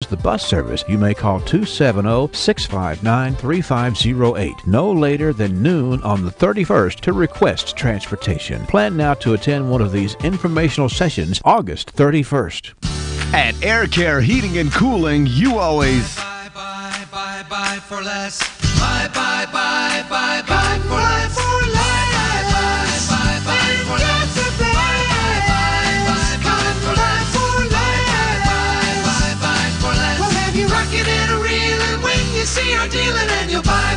the bus service. You may call 270-659-3508 no later than noon on the 31st to request transportation. Plan now to attend one of these informational sessions August 31st. At Air Care Heating and Cooling, you always Buy for less. Buy for less. We'll have you rocking and a reeling when you see our dealing, and you'll buy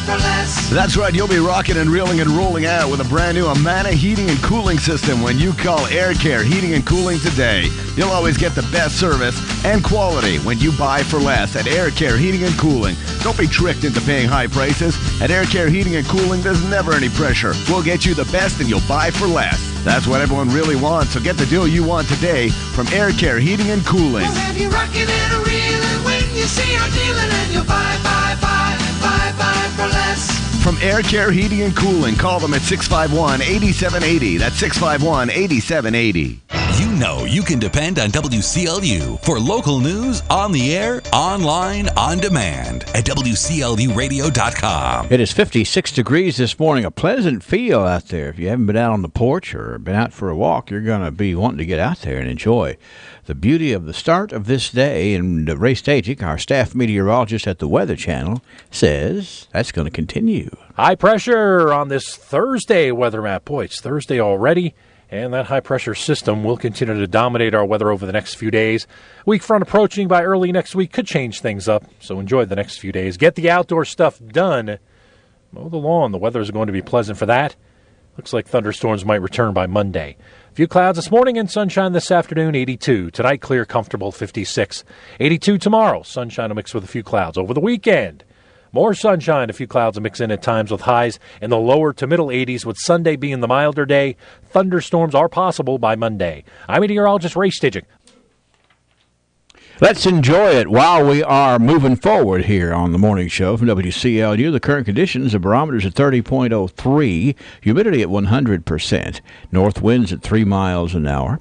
for less. That's right, you'll be rocking and reeling and rolling out with a brand new Amana heating and cooling system when you call Air Care Heating and Cooling today. You'll always get the best service and quality when you buy for less at Air Care Heating and Cooling. Don't be tricked into paying high prices. At Air Care Heating and Cooling, there's never any pressure. We'll get you the best and you'll buy for less. That's what everyone really wants, so get the deal you want today from Air Care Heating and Cooling. We'll have you rocking and a reeling when you see our dealing, and you'll buy for less. From Air Care Heating and Cooling, call them at 651-8780. That's 651-8780. You know you can depend on WCLU for local news on the air, online, on demand at WCLUradio.com. It is 56 degrees this morning, a pleasant feel out there. If you haven't been out on the porch or been out for a walk, you're going to be wanting to get out there and enjoy the beauty of the start of this day. And Ray Stajic, our staff meteorologist at the Weather Channel, says that's going to continue. High pressure on this Thursday weather map. Boy, it's Thursday already, and that high-pressure system will continue to dominate our weather over the next few days. Weak front approaching by early next week could change things up, so enjoy the next few days. Get the outdoor stuff done. Mow the lawn. The weather is going to be pleasant for that. Looks like thunderstorms might return by Monday. A few clouds this morning and sunshine this afternoon, 82. Tonight, clear, comfortable, 56. 82 tomorrow. Sunshine will mix with a few clouds. Over the weekend, more sunshine, a few clouds will mix in at times with highs in the lower to middle 80s, with Sunday being the milder day. Thunderstorms are possible by Monday. I'm meteorologist Ray Stajic. Let's enjoy it while we are moving forward here on the morning show from WCLU. The current conditions, the barometer's at 30.03, humidity at 100%, north winds at 3 miles an hour,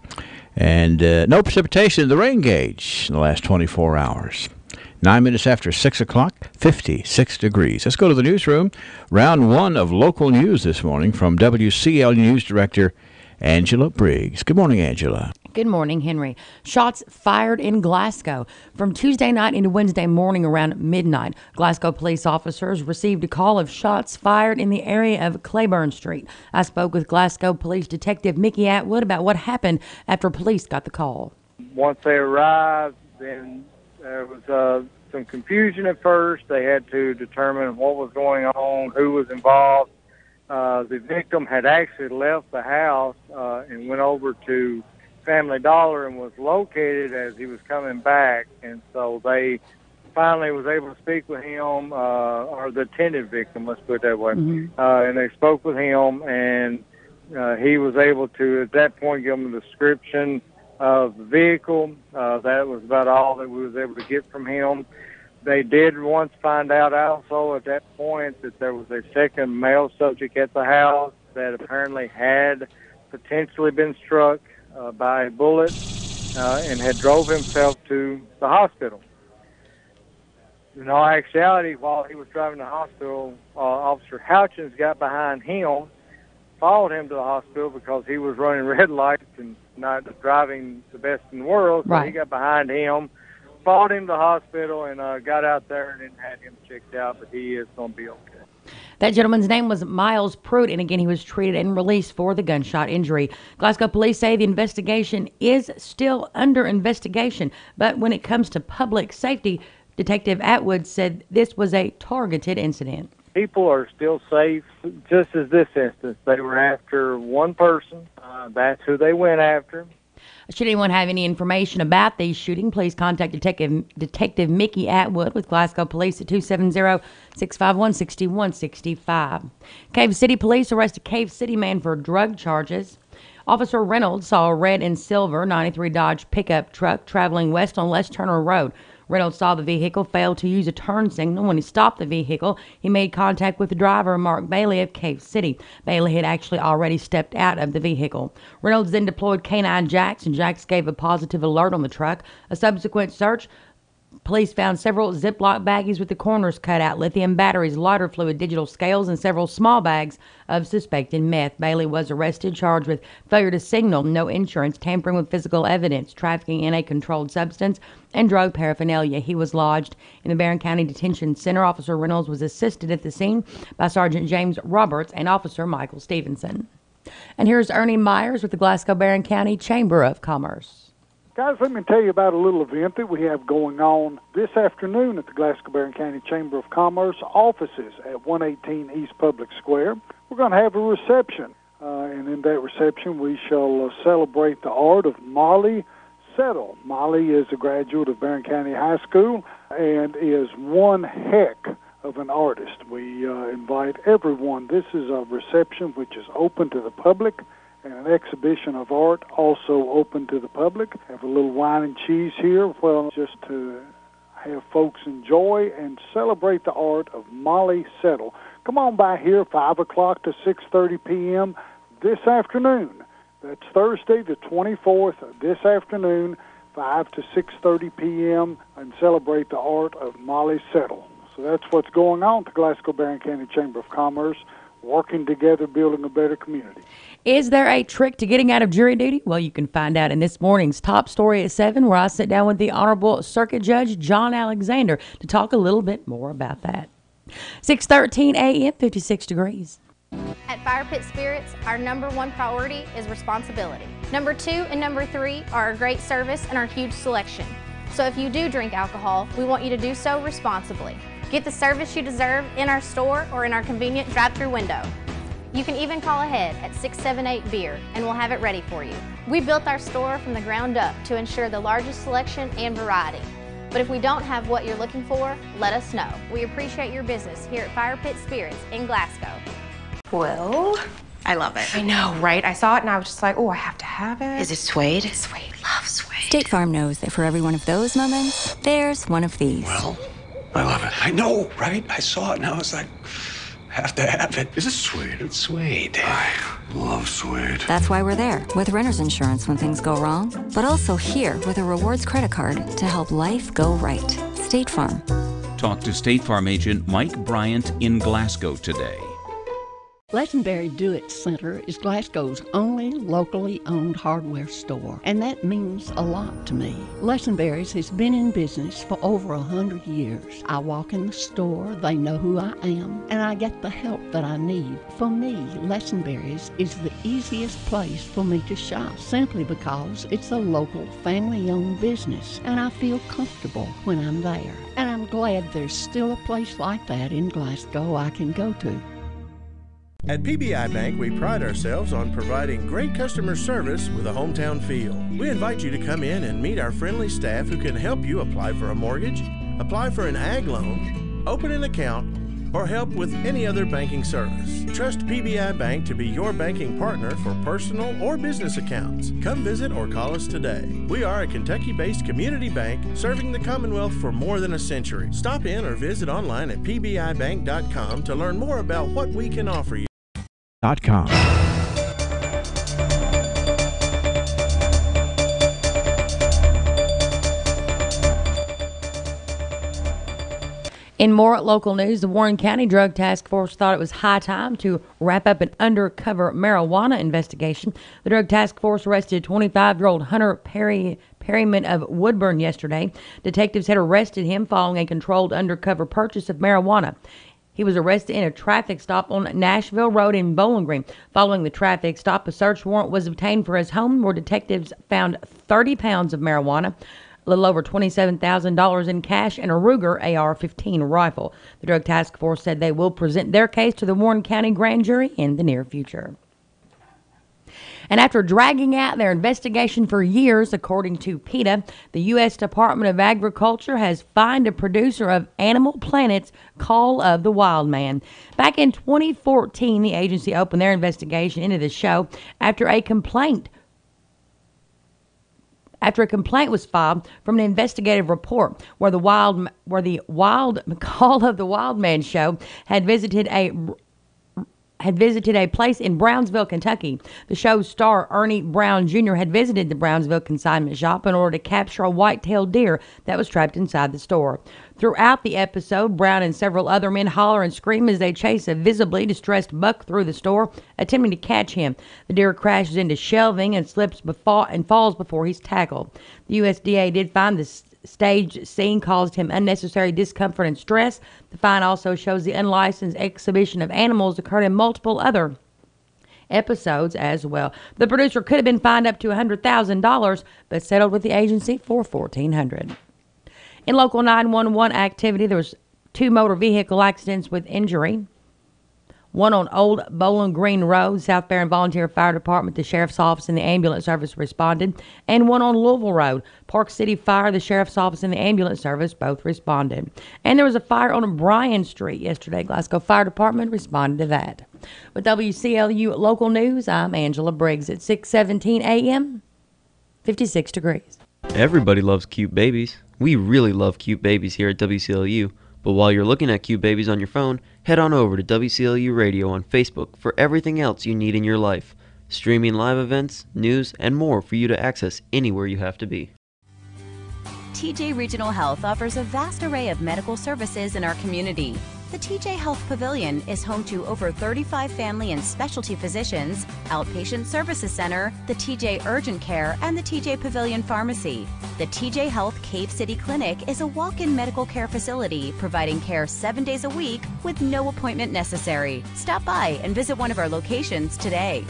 and no precipitation in the rain gauge in the last 24 hours. 9 minutes after 6 o'clock, 56 degrees. Let's go to the newsroom. Round one of local news this morning from WCLU News Director Angela Briggs. Good morning, Angela. Good morning, Henry. Shots fired in Glasgow. From Tuesday night into Wednesday morning around midnight, Glasgow police officers received a call of shots fired in the area of Claiborne Street. I spoke with Glasgow Police Detective Mickey Atwood about what happened after police got the call. Once they arrived, then there was some confusion at first. They had to determine what was going on, who was involved. The victim had actually left the house and went over to Family Dollar and was located as he was coming back. And so they finally was able to speak with him, or the intended victim, let's put it that way. Mm-hmm. And they spoke with him, and he was able to, at that point, give them a description of the vehicle. That was about all that we was able to get from him. They did once find out also at that point that there was a second male subject at the house that apparently had potentially been struck by a bullet and had drove himself to the hospital. In all actuality, while he was driving to the hospital, Officer Houchins got behind him, followed him to the hospital because he was running red lights and not driving the best in the world. So He got behind him, followed him to the hospital, and got out there and then had him checked out, but he is going to be okay. That gentleman's name was Miles Pruitt, and again, he was treated and released for the gunshot injury. Glasgow police say the investigation is still under investigation, but when it comes to public safety, Detective Atwood said this was a targeted incident. People are still safe, just as this instance. They were after one person. That's who they went after. Should anyone have any information about these shooting, please contact Detective Mickey Atwood with Glasgow Police at 270-651-6165. Cave City Police arrest a Cave City man for drug charges. Officer Reynolds saw a red and silver 93 Dodge pickup truck traveling west on Les Turner Road. Reynolds saw the vehicle fail to use a turn signal. When he stopped the vehicle, he made contact with the driver, Mark Bailey of Cave City. Bailey had actually already stepped out of the vehicle. Reynolds then deployed K9 Jacks, and Jacks gave a positive alert on the truck. A subsequent search, police found several Ziploc baggies with the corners cut out, lithium batteries, lighter fluid, digital scales, and several small bags of suspected meth. Bailey was arrested, charged with failure to signal, no insurance, tampering with physical evidence, trafficking in a controlled substance, and drug paraphernalia. He was lodged in the Barron County Detention Center. Officer Reynolds was assisted at the scene by Sergeant James Roberts and Officer Michael Stevenson. And here's Ernie Myers with the Glasgow Barron County Chamber of Commerce. Guys, let me tell you about a little event that we have going on this afternoon at the Glasgow Barron County Chamber of Commerce offices at 118 East Public Square. We're going to have a reception, and in that reception we shall celebrate the art of Molly Settle. Molly is a graduate of Barron County High School and is one heck of an artist. We invite everyone. This is a reception which is open to the public, and an exhibition of art also open to the public. Have a little wine and cheese here, well, just to have folks enjoy and celebrate the art of Molly Settle. Come on by here, 5 o'clock to 6:30 p.m. this afternoon. That's Thursday the 24th, this afternoon, 5 to 6:30 p.m., and celebrate the art of Molly Settle. So that's what's going on at the Glasgow Barron County Chamber of Commerce, working together, building a better community. Is there a trick to getting out of jury duty? Well, you can find out in this morning's Top Story at 7, where I sit down with the Honorable Circuit Judge John Alexander to talk a little bit more about that. 6:13 a.m., 56 degrees. At Fire Pit Spirits, our number one priority is responsibility. Number 2 and number 3 are our great service and our huge selection. So if you do drink alcohol, we want you to do so responsibly. Get the service you deserve in our store or in our convenient drive-thru window. You can even call ahead at 678-BEER and we'll have it ready for you. We built our store from the ground up to ensure the largest selection and variety. But if we don't have what you're looking for, let us know. We appreciate your business here at Fire Pit Spirits in Glasgow. Well, I love it. I know, right? I saw it and I was just like, oh, I have to have it. Is it suede? It's suede. Love suede. State Farm knows that for every one of those moments, there's one of these. Well, I love it. I know, right? I saw it and I was like, have to have it. Is it suede? It's suede. I love suede. That's why we're there with renter's insurance when things go wrong, but also here with a rewards credit card to help life go right. State Farm. Talk to State Farm agent Mike Bryant in Glasgow today. Lesenberry Do-It Center is Glasgow's only locally owned hardware store, and that means a lot to me. Lesenberry's has been in business for over 100 years. I walk in the store, they know who I am, and I get the help that I need. For me, Lesenberry's is the easiest place for me to shop, simply because it's a local family-owned business, and I feel comfortable when I'm there. And I'm glad there's still a place like that in Glasgow I can go to. At PBI Bank, we pride ourselves on providing great customer service with a hometown feel. We invite you to come in and meet our friendly staff who can help you apply for a mortgage, apply for an ag loan, open an account, or help with any other banking service. Trust PBI Bank to be your banking partner for personal or business accounts. Come visit or call us today. We are a Kentucky-based community bank serving the Commonwealth for more than a century. Stop in or visit online at pbibank.com to learn more about what we can offer you. .com. In more local news, the Warren County Drug Task Force thought it was high time to wrap up an undercover marijuana investigation. The Drug Task Force arrested 25-year-old Hunter Perryman of Woodburn yesterday. Detectives had arrested him following a controlled undercover purchase of marijuana. He was arrested in a traffic stop on Nashville Road in Bowling Green. Following the traffic stop, a search warrant was obtained for his home, where detectives found 30 pounds of marijuana, a little over $27,000 in cash, and a Ruger AR-15 rifle. The Drug Task Force said they will present their case to the Warren County Grand Jury in the near future. And after dragging out their investigation for years, according to PETA, the U.S. Department of Agriculture has fined a producer of Animal Planet's Call of the Wild Man. Back in 2014, the agency opened their investigation into the show after a complaint was filed from an investigative report where the Wild Call of the Wild Man show had visited a place in Brownsville, Kentucky. The show's star, Ernie Brown Jr., had visited the Brownsville consignment shop in order to capture a white-tailed deer that was trapped inside the store. Throughout the episode, Brown and several other men holler and scream as they chase a visibly distressed buck through the store, attempting to catch him. The deer crashes into shelving and slips and falls before he's tackled. The USDA did find the staged scene caused him unnecessary discomfort and stress. The fine also shows the unlicensed exhibition of animals occurred in multiple other episodes as well. The producer could have been fined up to $100,000, but settled with the agency for $1,400. In local 911 activity, there was 2 motor vehicle accidents with injury. One on Old Bowling Green Road, South Barron Volunteer Fire Department, the Sheriff's Office, and the Ambulance Service responded. And one on Louisville Road, Park City Fire, the Sheriff's Office, and the Ambulance Service both responded. And there was a fire on Bryan Street yesterday. Glasgow Fire Department responded to that. With WCLU Local News, I'm Angela Briggs at 6:17 a.m., 56 degrees. Everybody loves cute babies. We really love cute babies here at WCLU. But while you're looking at cute babies on your phone, head on over to WCLU Radio on Facebook for everything else you need in your life. Streaming live events, news, and more for you to access anywhere you have to be. TJ Regional Health offers a vast array of medical services in our community. The TJ Health Pavilion is home to over 35 family and specialty physicians, outpatient services center, the TJ Urgent Care, and the TJ Pavilion Pharmacy. The TJ Health Cave City Clinic is a walk-in medical care facility providing care 7 days a week with no appointment necessary. Stop by and visit one of our locations today.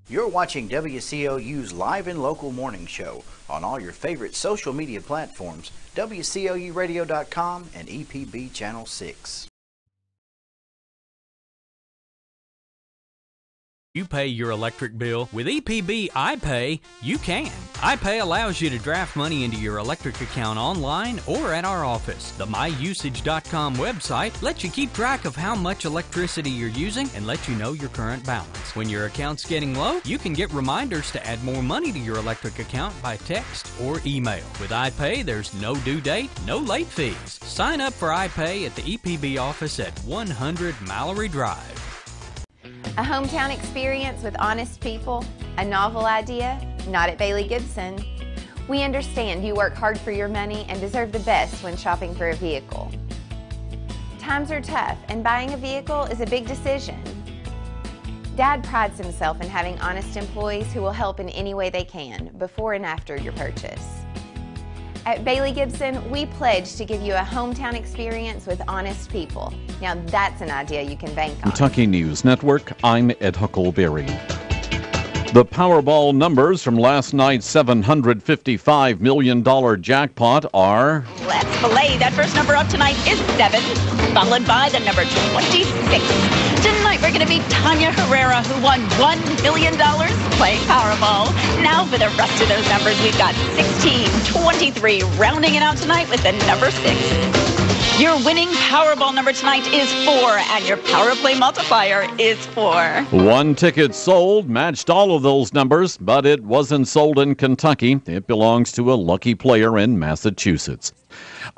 You're watching WCLU's Live and Local Morning Show on all your favorite social media platforms, WCLUradio.com and EPB Channel 6. You pay your electric bill. With EPB iPay, you can. iPay allows you to draft money into your electric account online or at our office. The myusage.com website lets you keep track of how much electricity you're using and lets you know your current balance. When your account's getting low, you can get reminders to add more money to your electric account by text or email. With iPay, there's no due date, no late fees. Sign up for iPay at the EPB office at 100 Mallory Drive. A hometown experience with honest people, a novel idea, not at Bailey Gibson. We understand you work hard for your money and deserve the best when shopping for a vehicle. Times are tough and buying a vehicle is a big decision. Dad prides himself in having honest employees who will help in any way they can before and after your purchase. At Bailey Gibson, we pledge to give you a hometown experience with honest people. Now that's an idea you can bank on. Kentucky News Network, I'm Ed Huckleberry. The Powerball numbers from last night's $755 million jackpot are... Let's fillet. That first number up tonight is 7, followed by the number 26. Tonight we're going to beat Tanya Herrera, who won $1 million playing Powerball. Now for the rest of those numbers, we've got 16, 23, rounding it out tonight with the number 6. Your winning Powerball number tonight is 4, and your Power Play multiplier is 4. One ticket sold, matched all of those numbers, but it wasn't sold in Kentucky. It belongs to a lucky player in Massachusetts.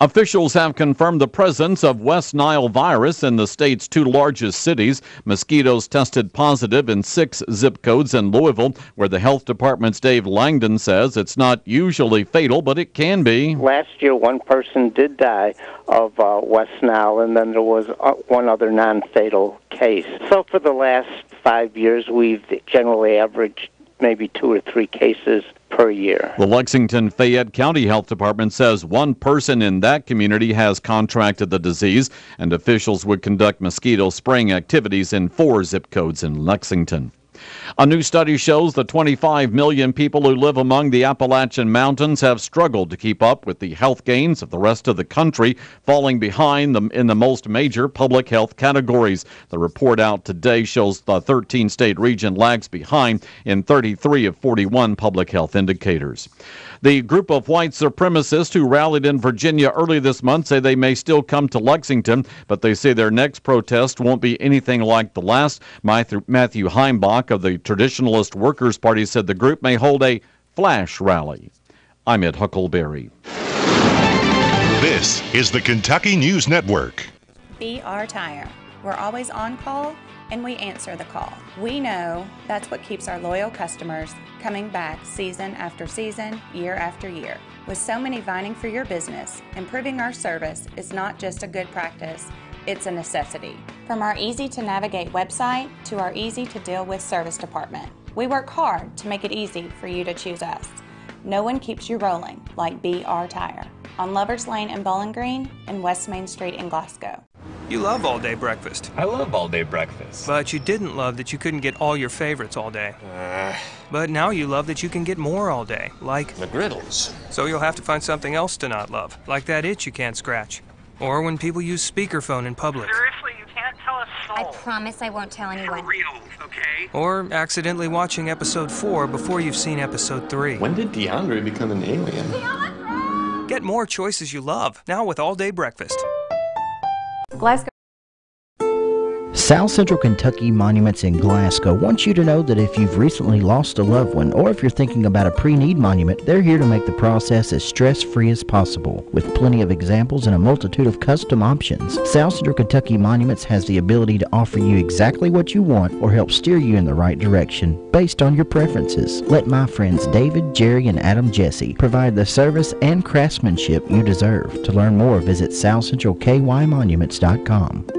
Officials have confirmed the presence of West Nile virus in the state's 2 largest cities. Mosquitoes tested positive in 6 zip codes in Louisville, where the health department's Dave Langdon says it's not usually fatal, but it can be. Last year, one person did die of West Nile, and then there was one other non-fatal case. So for the last 5 years, we've generally averaged maybe 2 or 3 cases per year. The Lexington-Fayette County Health Department says one person in that community has contracted the disease, and officials would conduct mosquito spraying activities in 4 zip codes in Lexington. A new study shows the 25 million people who live among the Appalachian Mountains have struggled to keep up with the health gains of the rest of the country, falling behind them in the most major public health categories. The report out today shows the 13-state region lags behind in 33 of 41 public health indicators. The group of white supremacists who rallied in Virginia early this month say they may still come to Lexington, but they say their next protest won't be anything like the last. Matthew Heimbach of the Traditionalist Workers' Party said the group may hold a flash rally. I'm Ed Huckleberry. This is the Kentucky News Network. Be our tire. We're always on call, and we answer the call. We know that's what keeps our loyal customers coming back season after season, year after year. With so many vying for your business, improving our service is not just a good practice, it's a necessity. From our easy-to-navigate website to our easy-to-deal-with service department, we work hard to make it easy for you to choose us. No one keeps you rolling like Be Our Tire on Lovers Lane in Bowling Green and West Main Street in Glasgow. You love all-day breakfast. I love all-day breakfast. But you didn't love that you couldn't get all your favorites all day. But now you love that you can get more all day, like McGriddles. So you'll have to find something else to not love, like that itch you can't scratch. Or when people use speakerphone in public. Seriously, you can't tell a soul. I promise I won't tell anyone. For real, okay? Or accidentally watching episode 4 before you've seen episode 3. When did DeAndre become an alien? Get more choices you love, now with all-day breakfast. Glasgow. South Central Kentucky Monuments in Glasgow wants you to know that if you've recently lost a loved one or if you're thinking about a pre-need monument, they're here to make the process as stress-free as possible. With plenty of examples and a multitude of custom options, South Central Kentucky Monuments has the ability to offer you exactly what you want or help steer you in the right direction based on your preferences. Let my friends David, Jerry, and Adam Jesse provide the service and craftsmanship you deserve. To learn more, visit southcentralkymonuments.com.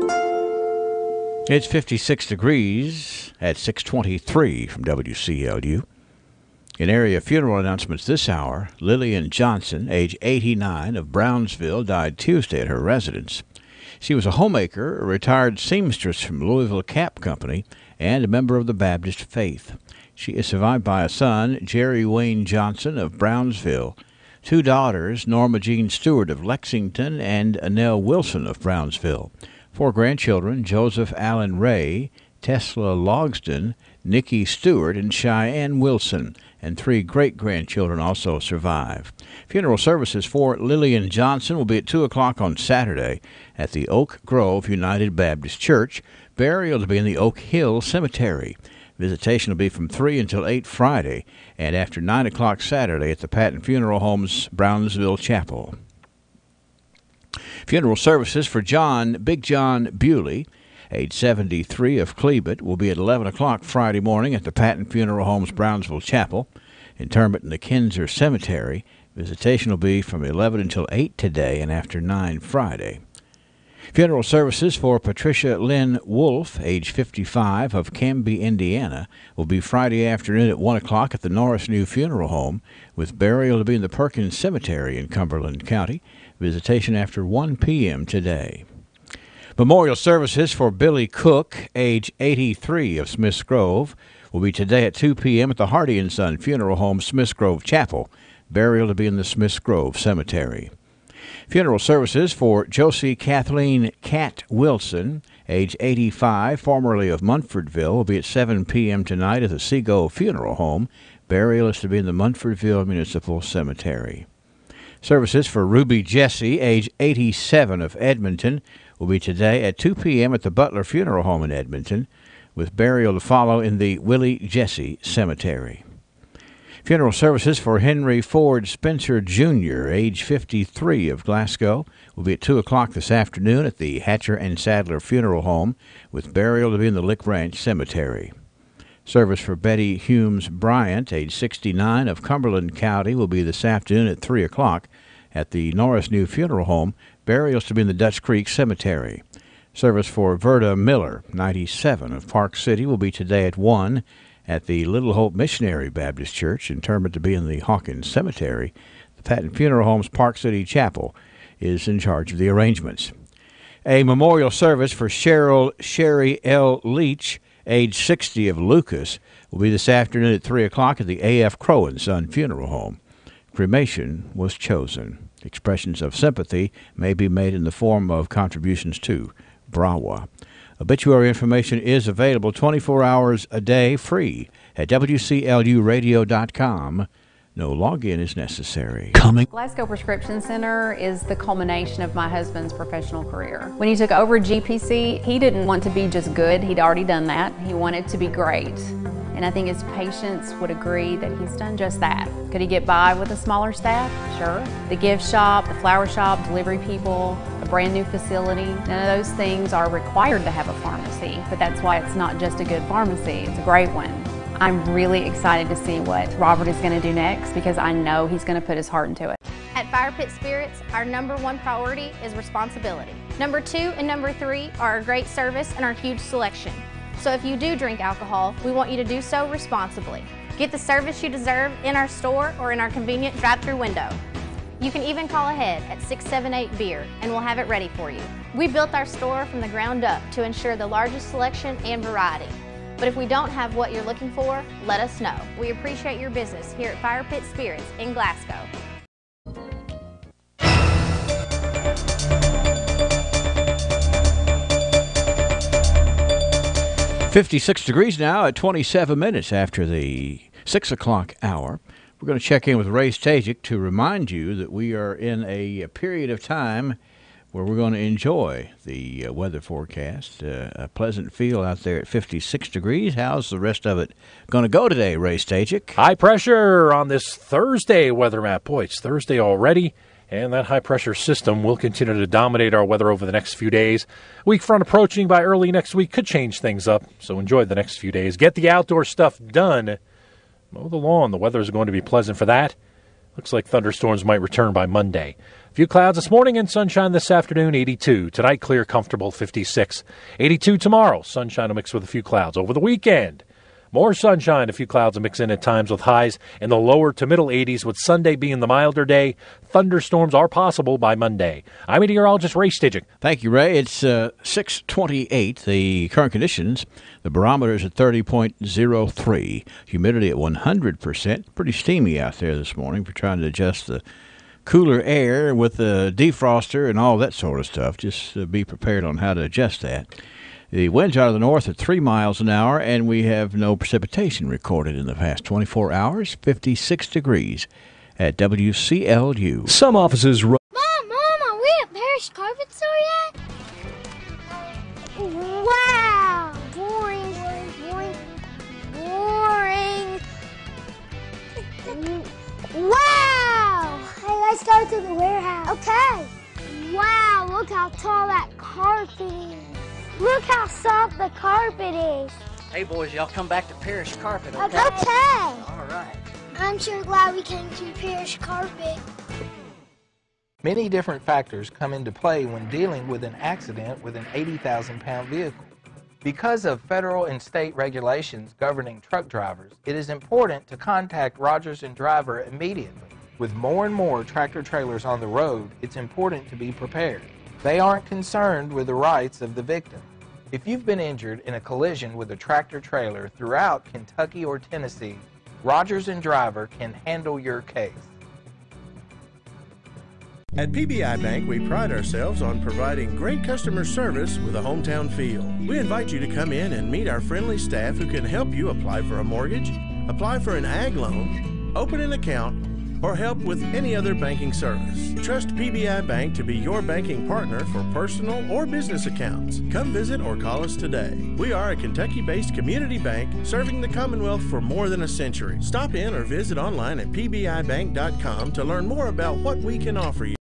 It's 56 degrees at 6:23 from WCLU. In area funeral announcements this hour, Lillian Johnson, age 89, of Brownsville, died Tuesday at her residence. She was a homemaker, a retired seamstress from Louisville Cap Company, and a member of the Baptist faith. She is survived by a son, Jerry Wayne Johnson of Brownsville, two daughters, Norma Jean Stewart of Lexington and Annelle Wilson of Brownsville. 4 grandchildren, Joseph Allen Ray, Tesla Logston, Nikki Stewart, and Cheyenne Wilson, and 3 great-grandchildren also survive. Funeral services for Lillian Johnson will be at 2 o'clock on Saturday at the Oak Grove United Baptist Church. Burial to be in the Oak Hill Cemetery. Visitation will be from 3 until 8 Friday, and after 9 o'clock Saturday at the Patton Funeral Home's Brownsville Chapel. Funeral services for Big John Bewley, age 73, of Cleveland, will be at 11 o'clock Friday morning at the Patton Funeral Home's Brownsville Chapel. Interment in the Kinzer Cemetery. Visitation will be from 11 until 8 today and after 9 Friday. Funeral services for Patricia Lynn Wolf, age 55, of Canby, Indiana, will be Friday afternoon at 1 o'clock at the Norris New Funeral Home, with burial to be in the Perkins Cemetery in Cumberland County. Visitation after 1 p.m. today. Memorial services for Billy Cook, age 83, of Smiths Grove, will be today at 2 p.m. at the Hardy & Son Funeral Home, Smiths Grove Chapel. Burial to be in the Smiths Grove Cemetery. Funeral services for Josie Kathleen Cat Wilson, age 85, formerly of Munfordville, will be at 7 p.m. tonight at the Seago Funeral Home. Burial is to be in the Munfordville Municipal Cemetery. Services for Ruby Jesse, age 87, of Edmonton, will be today at 2 p.m. at the Butler Funeral Home in Edmonton, with burial to follow in the Willie Jesse Cemetery. Funeral services for Henry Ford Spencer, Jr., age 53, of Glasgow, will be at 2 o'clock this afternoon at the Hatcher and Sadler Funeral Home, with burial to be in the Lick Ranch Cemetery. Service for Betty Humes Bryant, age 69, of Cumberland County, will be this afternoon at 3 o'clock at the Norris New Funeral Home. Burials to be in the Dutch Creek Cemetery. Service for Verda Miller, 97, of Park City, will be today at 1 at the Little Hope Missionary Baptist Church. Interment to be in the Hawkins Cemetery. The Patton Funeral Home's Park City Chapel is in charge of the arrangements. A memorial service for Sherry L. Leach, age 60, of Lucas, will be this afternoon at 3 o'clock at the A.F. Crow & Son Funeral Home. Cremation was chosen. Expressions of sympathy may be made in the form of contributions to BRAWA. Obituary information is available 24 hours a day, free, at WCLUradio.com. No login is necessary. Glasgow Prescription Center is the culmination of my husband's professional career. When he took over GPC, he didn't want to be just good. He'd already done that. He wanted to be great. And I think his patients would agree that he's done just that. Could he get by with a smaller staff? Sure. The gift shop, the flower shop, delivery people, a brand new facility, none of those things are required to have a pharmacy, but that's why it's not just a good pharmacy, it's a great one. I'm really excited to see what Robert is going to do next because I know he's going to put his heart into it. At Fire Pit Spirits, our #1 priority is responsibility. Number 2 and number 3 are our great service and our huge selection. So if you do drink alcohol, we want you to do so responsibly. Get the service you deserve in our store or in our convenient drive-thru window. You can even call ahead at 678-BEER and we'll have it ready for you. We built our store from the ground up to ensure the largest selection and variety. But if we don't have what you're looking for, let us know. We appreciate your business here at Fire Pit Spirits in Glasgow. 56 degrees now at 27 minutes after the 6 o'clock hour. We're going to check in with Ray Stajic to remind you that we are in a period of time where we're going to enjoy the weather forecast. A pleasant feel out there at 56 degrees. How's the rest of it going to go today, Ray Stajic? High pressure on this Thursday weather map. Boy, it's Thursday already. And that high-pressure system will continue to dominate our weather over the next few days. Weak front approaching by early next week could change things up, so enjoy the next few days. Get the outdoor stuff done. Mow the lawn. The weather is going to be pleasant for that. Looks like thunderstorms might return by Monday. A few clouds this morning and sunshine this afternoon, 82. Tonight, clear, comfortable, 56. 82 tomorrow. Sunshine will mix with a few clouds. Over the weekend, more sunshine, a few clouds will mix in at times with highs in the lower to middle 80s, with Sunday being the milder day. Thunderstorms are possible by Monday. I'm meteorologist Ray Stajic. Thank you, Ray. It's 6:28. The current conditions, the barometer is at 30.03. Humidity at 100%. Pretty steamy out there this morning. We're trying to adjust the cooler air with the defroster and all that sort of stuff. Just be prepared on how to adjust that. The winds out of the north at 3 miles an hour, and we have no precipitation recorded in the past 24 hours. 56 degrees at WCLU. Some offices... Mom, are we at Parish Carpet Store yet? Wow! Boring. Wow! Hey, let's go to the warehouse. Okay. Wow, look how tall that carpet is. Look how soft the carpet is. Hey, boys, y'all come back to Parish Carpet, okay? Okay. All right. I'm sure glad we came to Parish Carpet. Many different factors come into play when dealing with an accident with an 80,000-pound vehicle. Because of federal and state regulations governing truck drivers, it is important to contact Rogers and Driver immediately. With more and more tractor-trailers on the road, it's important to be prepared. They aren't concerned with the rights of the victim. If you've been injured in a collision with a tractor-trailer throughout Kentucky or Tennessee, Rogers and Driver can handle your case. At PBI Bank, we pride ourselves on providing great customer service with a hometown feel. We invite you to come in and meet our friendly staff who can help you apply for a mortgage, apply for an ag loan, open an account, or help with any other banking service. Trust PBI Bank to be your banking partner for personal or business accounts. Come visit or call us today. We are a Kentucky-based community bank serving the Commonwealth for more than a century. Stop in or visit online at pbibank.com to learn more about what we can offer you.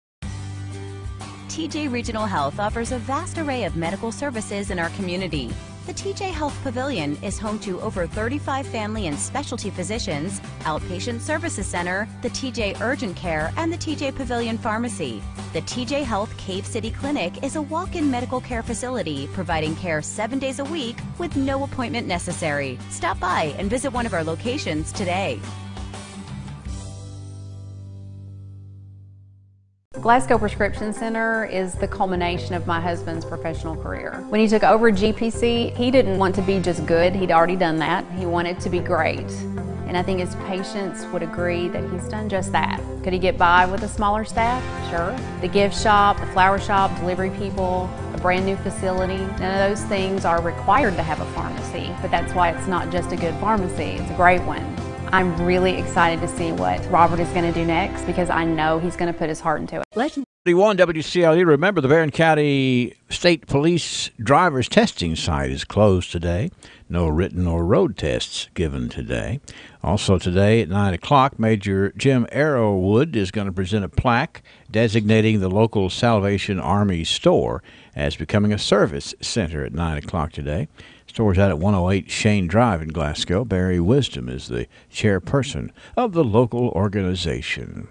TJ Regional Health offers a vast array of medical services in our community. The TJ Health Pavilion is home to over 35 family and specialty physicians, outpatient services center, the TJ Urgent Care, and the TJ Pavilion Pharmacy. The TJ Health Cave City Clinic is a walk-in medical care facility providing care 7 days a week with no appointment necessary. Stop by and visit one of our locations today. Glasgow Prescription Center is the culmination of my husband's professional career. When he took over GPC, he didn't want to be just good. He'd already done that. He wanted to be great. And I think his patients would agree that he's done just that. Could he get by with a smaller staff? Sure. The gift shop, the flower shop, delivery people, a brand new facility, none of those things are required to have a pharmacy, but that's why it's not just a good pharmacy, it's a great one. I'm really excited to see what Robert is going to do next because I know he's going to put his heart into it. 31 WCLU. Remember, the Barron County State Police driver's testing site is closed today. No written or road tests given today. Also today at 9 o'clock, Major Jim Arrowwood is going to present a plaque designating the local Salvation Army store as becoming a service center at 9 o'clock today. Store's out at 108 Shane Drive in Glasgow. Barry Wisdom is the chairperson of the local organization.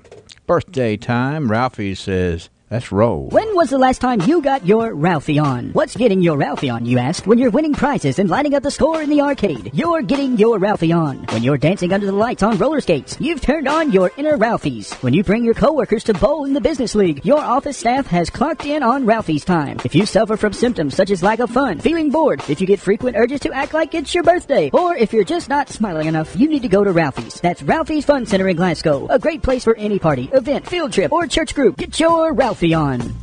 Birthday time. Ralphie says, let's roll. When was the last time you got your Ralphie on? What's getting your Ralphie on, you ask? When you're winning prizes and lighting up the score in the arcade, you're getting your Ralphie on. When you're dancing under the lights on roller skates, you've turned on your inner Ralphies. When you bring your coworkers to bowl in the business league, your office staff has clocked in on Ralphie's time. If you suffer from symptoms such as lack of fun, feeling bored, if you get frequent urges to act like it's your birthday, or if you're just not smiling enough, you need to go to Ralphie's. That's Ralphie's Fun Center in Glasgow. A great place for any party, event, field trip, or church group. Get your Ralphie on.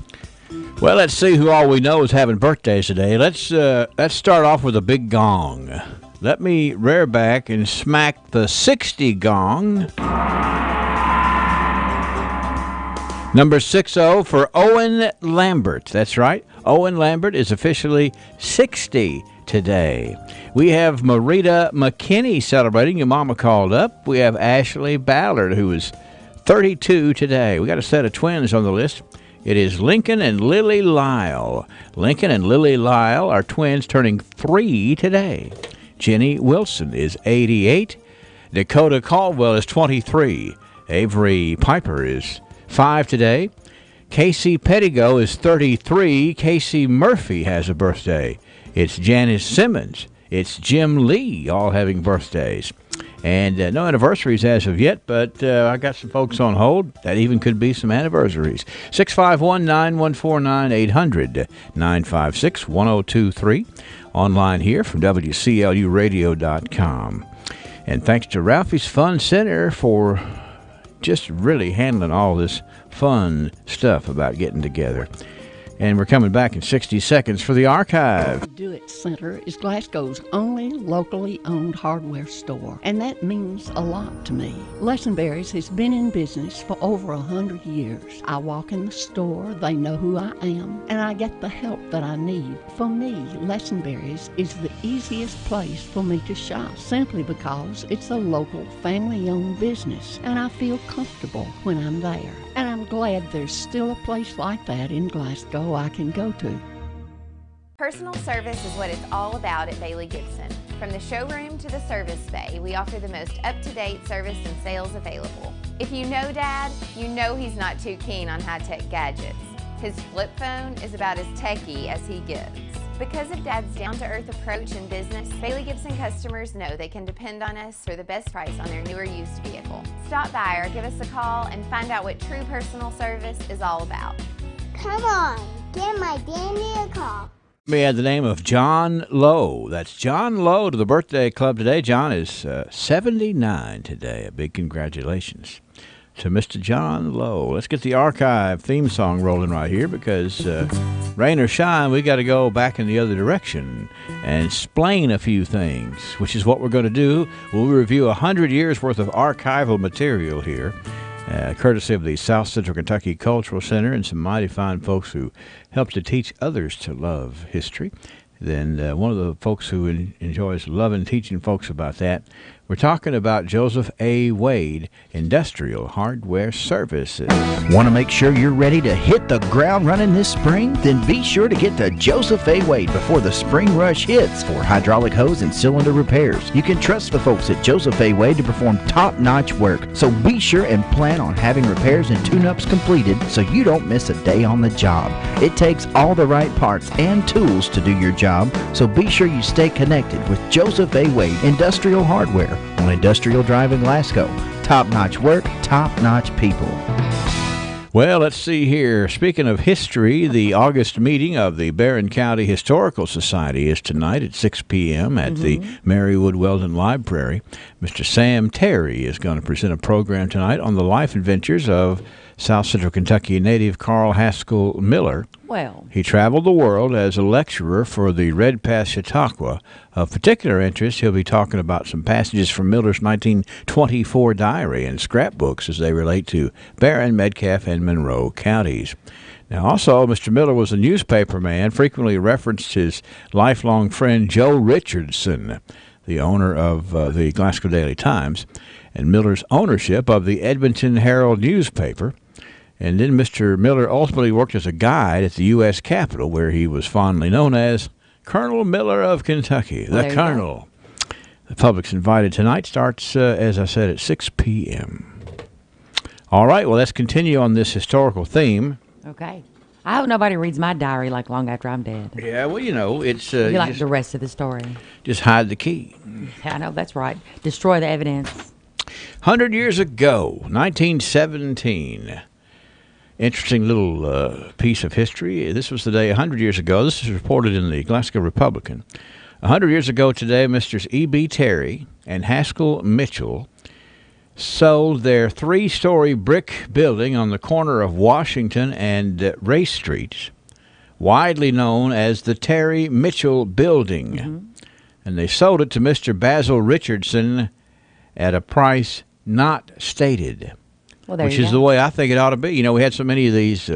Well, let's see who all we know is having birthdays today. Let's start off with a big gong. Let me rear back and smack the 60 gong. Number 60 for Owen Lambert. That's right. Owen Lambert is officially 60 today. We have Marita McKinney celebrating. Your mama called up. We have Ashley Ballard, who is 32 today. We got a set of twins on the list. It is Lincoln and Lily Lyle. Lincoln and Lily Lyle are twins turning 3 today. Jenny Wilson is 88. Dakota Caldwell is 23. Avery Piper is 5 today. Casey Pettigo is 33. Casey Murphy has a birthday. It's Janice Simmons. It's Jim Lee, all having birthdays. And no anniversaries as of yet, but I got some folks on hold. That even could be some anniversaries. 651-9149-800-956-1023. Online here from WCLUradio.com. And thanks to Ralphie's Fun Center for just really handling all this fun stuff about getting together. And we're coming back in 60 seconds for the archive. Do It Center is Glasgow's only locally owned hardware store, and that means a lot to me. Lessonberry's has been in business for over 100 years. I walk in the store, they know who I am, and I get the help that I need. For me, Lessonberry's is the easiest place for me to shop, simply because it's a local family-owned business, and I feel comfortable when I'm there. And I'm glad there's still a place like that in Glasgow I can go to. Personal service is what it's all about at Bailey Gibson. From the showroom to the service bay, we offer the most up-to-date service and sales available. If you know Dad, you know he's not too keen on high-tech gadgets. His flip phone is about as techy as he gets. Because of Dad's down-to-earth approach in business, Bailey Gibson customers know they can depend on us for the best price on their newer used vehicle. Stop by or give us a call and find out what true personal service is all about. Come on, give my dandy a call. Let me add the name of John Lowe. That's John Lowe to the birthday club today. John is 79 today. A big congratulations to Mr. John Lowe. Let's get the archive theme song rolling right here because rain or shine, we got to go back in the other direction and explain a few things, which is what we're going to do. We'll review 100 years worth of archival material here, courtesy of the South Central Kentucky Cultural Center and some mighty fine folks who help to teach others to love history. Then one of the folks who enjoys loving teaching folks about that, we're talking about Joseph A. Wade, Industrial Hardware Services. Want to make sure you're ready to hit the ground running this spring? Then be sure to get to Joseph A. Wade before the spring rush hits for hydraulic hose and cylinder repairs. You can trust the folks at Joseph A. Wade to perform top-notch work, so be sure and plan on having repairs and tune-ups completed so you don't miss a day on the job. It takes all the right parts and tools to do your job, so be sure you stay connected with Joseph A. Wade Industrial Hardware on Industrial Drive in Glasgow. Top-notch work, top-notch people. Well, let's see here. Speaking of history, the August meeting of the Barron County Historical Society is tonight at 6 p.m. at the Marywood Weldon Library. Mr. Sam Terry is going to present a program tonight on the life adventures of South Central Kentucky native Carl Haskell Miller. Well, he traveled the world as a lecturer for the Red Pass Chautauqua. Of particular interest, he'll be talking about some passages from Miller's 1924 diary and scrapbooks as they relate to Barron, Metcalfe, and Monroe counties. Now, also, Mr. Miller was a newspaper man, frequently referenced his lifelong friend Joe Richardson, the owner of the Glasgow Daily Times, and Miller's ownership of the Edmonton Herald newspaper. And then Mr. Miller ultimately worked as a guide at the U.S. Capitol, where he was fondly known as Colonel Miller of Kentucky, the Colonel. The public's invited tonight. Starts, as I said, at 6 p.m. All right, well, let's continue on this historical theme. Okay. I hope nobody reads my diary like long after I'm dead. Yeah, well, you know, it's... you like the rest of the story. Just hide the key. I know, that's right. Destroy the evidence. 100 years ago, 1917... Interesting little piece of history. This was the day 100 years ago. This is reported in the Glasgow Republican. 100 years ago today, Messrs. E.B. Terry and Haskell Mitchell sold their 3-story brick building on the corner of Washington and Race Streets, widely known as the Terry Mitchell Building. And they sold it to Mr. Basil Richardson at a price not stated. Well, which is the way I think it ought to be. You know, we had so many of these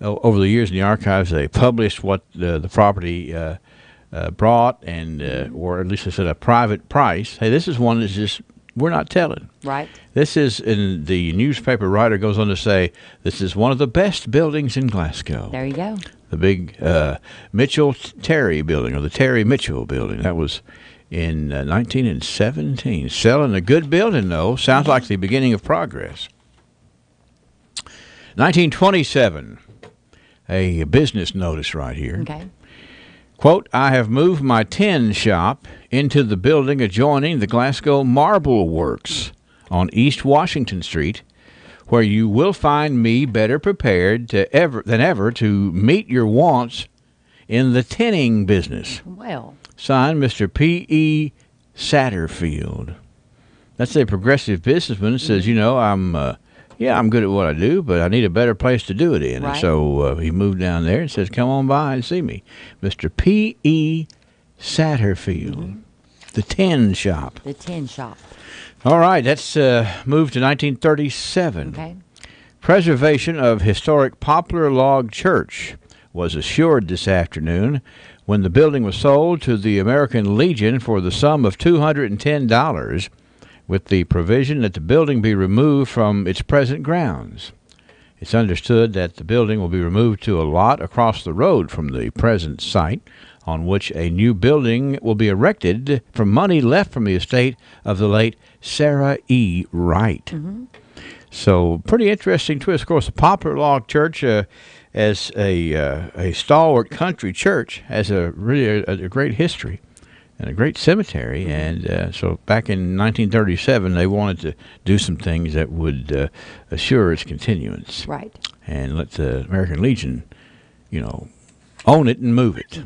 over the years in the archives. They published what the property brought, and or at least they said a private price. Hey, this is one that's just we're not telling. Right. This is, and the newspaper writer goes on to say, this is one of the best buildings in Glasgow. There you go. The big Mitchell Terry building, or the Terry Mitchell building. That was in 1917. Selling a good building, though. Sounds like the beginning of progress. 1927, a business notice right here. Okay. Quote, I have moved my tin shop into the building adjoining the Glasgow Marble Works on East Washington Street, where you will find me better prepared than ever to meet your wants in the tinning business. Well. Signed, Mr. P.E. Satterfield. That's a progressive businessman that says, you know, I'm good at what I do, but I need a better place to do it in. Right. And so he moved down there and says, come on by and see me. Mr. P.E. Satterfield, the tin shop. The tin shop. All right, let's move to 1937. Okay. Preservation of historic Poplar Log Church was assured this afternoon when the building was sold to the American Legion for the sum of $210, with the provision that the building be removed from its present grounds. It's understood that the building will be removed to a lot across the road from the present site, on which a new building will be erected from money left from the estate of the late Sarah E. Wright. So, pretty interesting twist. Of course, the Poplar Log Church, as a stalwart country church, has a really a great history and a great cemetery. And so back in 1937, they wanted to do some things that would assure its continuance. Right. And let the American Legion, you know, own it and move it.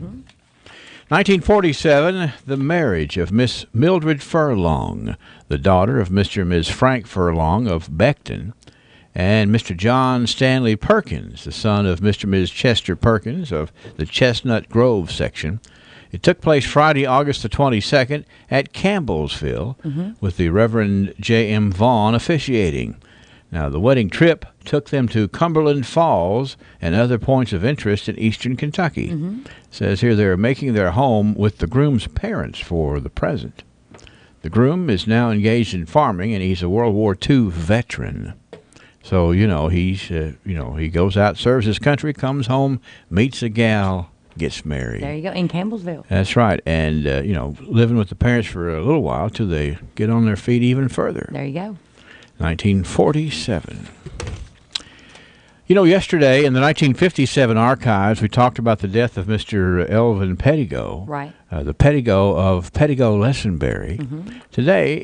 1947, the marriage of Miss Mildred Furlong, the daughter of Mr. and Ms. Frank Furlong of Beckton, and Mr. John Stanley Perkins, the son of Mr. and Ms. Chester Perkins of the Chestnut Grove section. It took place Friday, August the 22nd at Campbellsville, with the Reverend J.M. Vaughn officiating. Now, the wedding trip took them to Cumberland Falls and other points of interest in eastern Kentucky. It says here they're making their home with the groom's parents for the present. The groom is now engaged in farming, and he's a World War II veteran. So, you know, he's, he goes out, serves his country, comes home, meets a gal, gets married. There you go, in Campbellsville. That's right. And, living with the parents for a little while till they get on their feet even further. There you go. 1947. You know, yesterday in the 1957 archives, we talked about the death of Mr. Elvin Pettigo. Right. The Pettigo of Pettigo-Lessenbury. Today,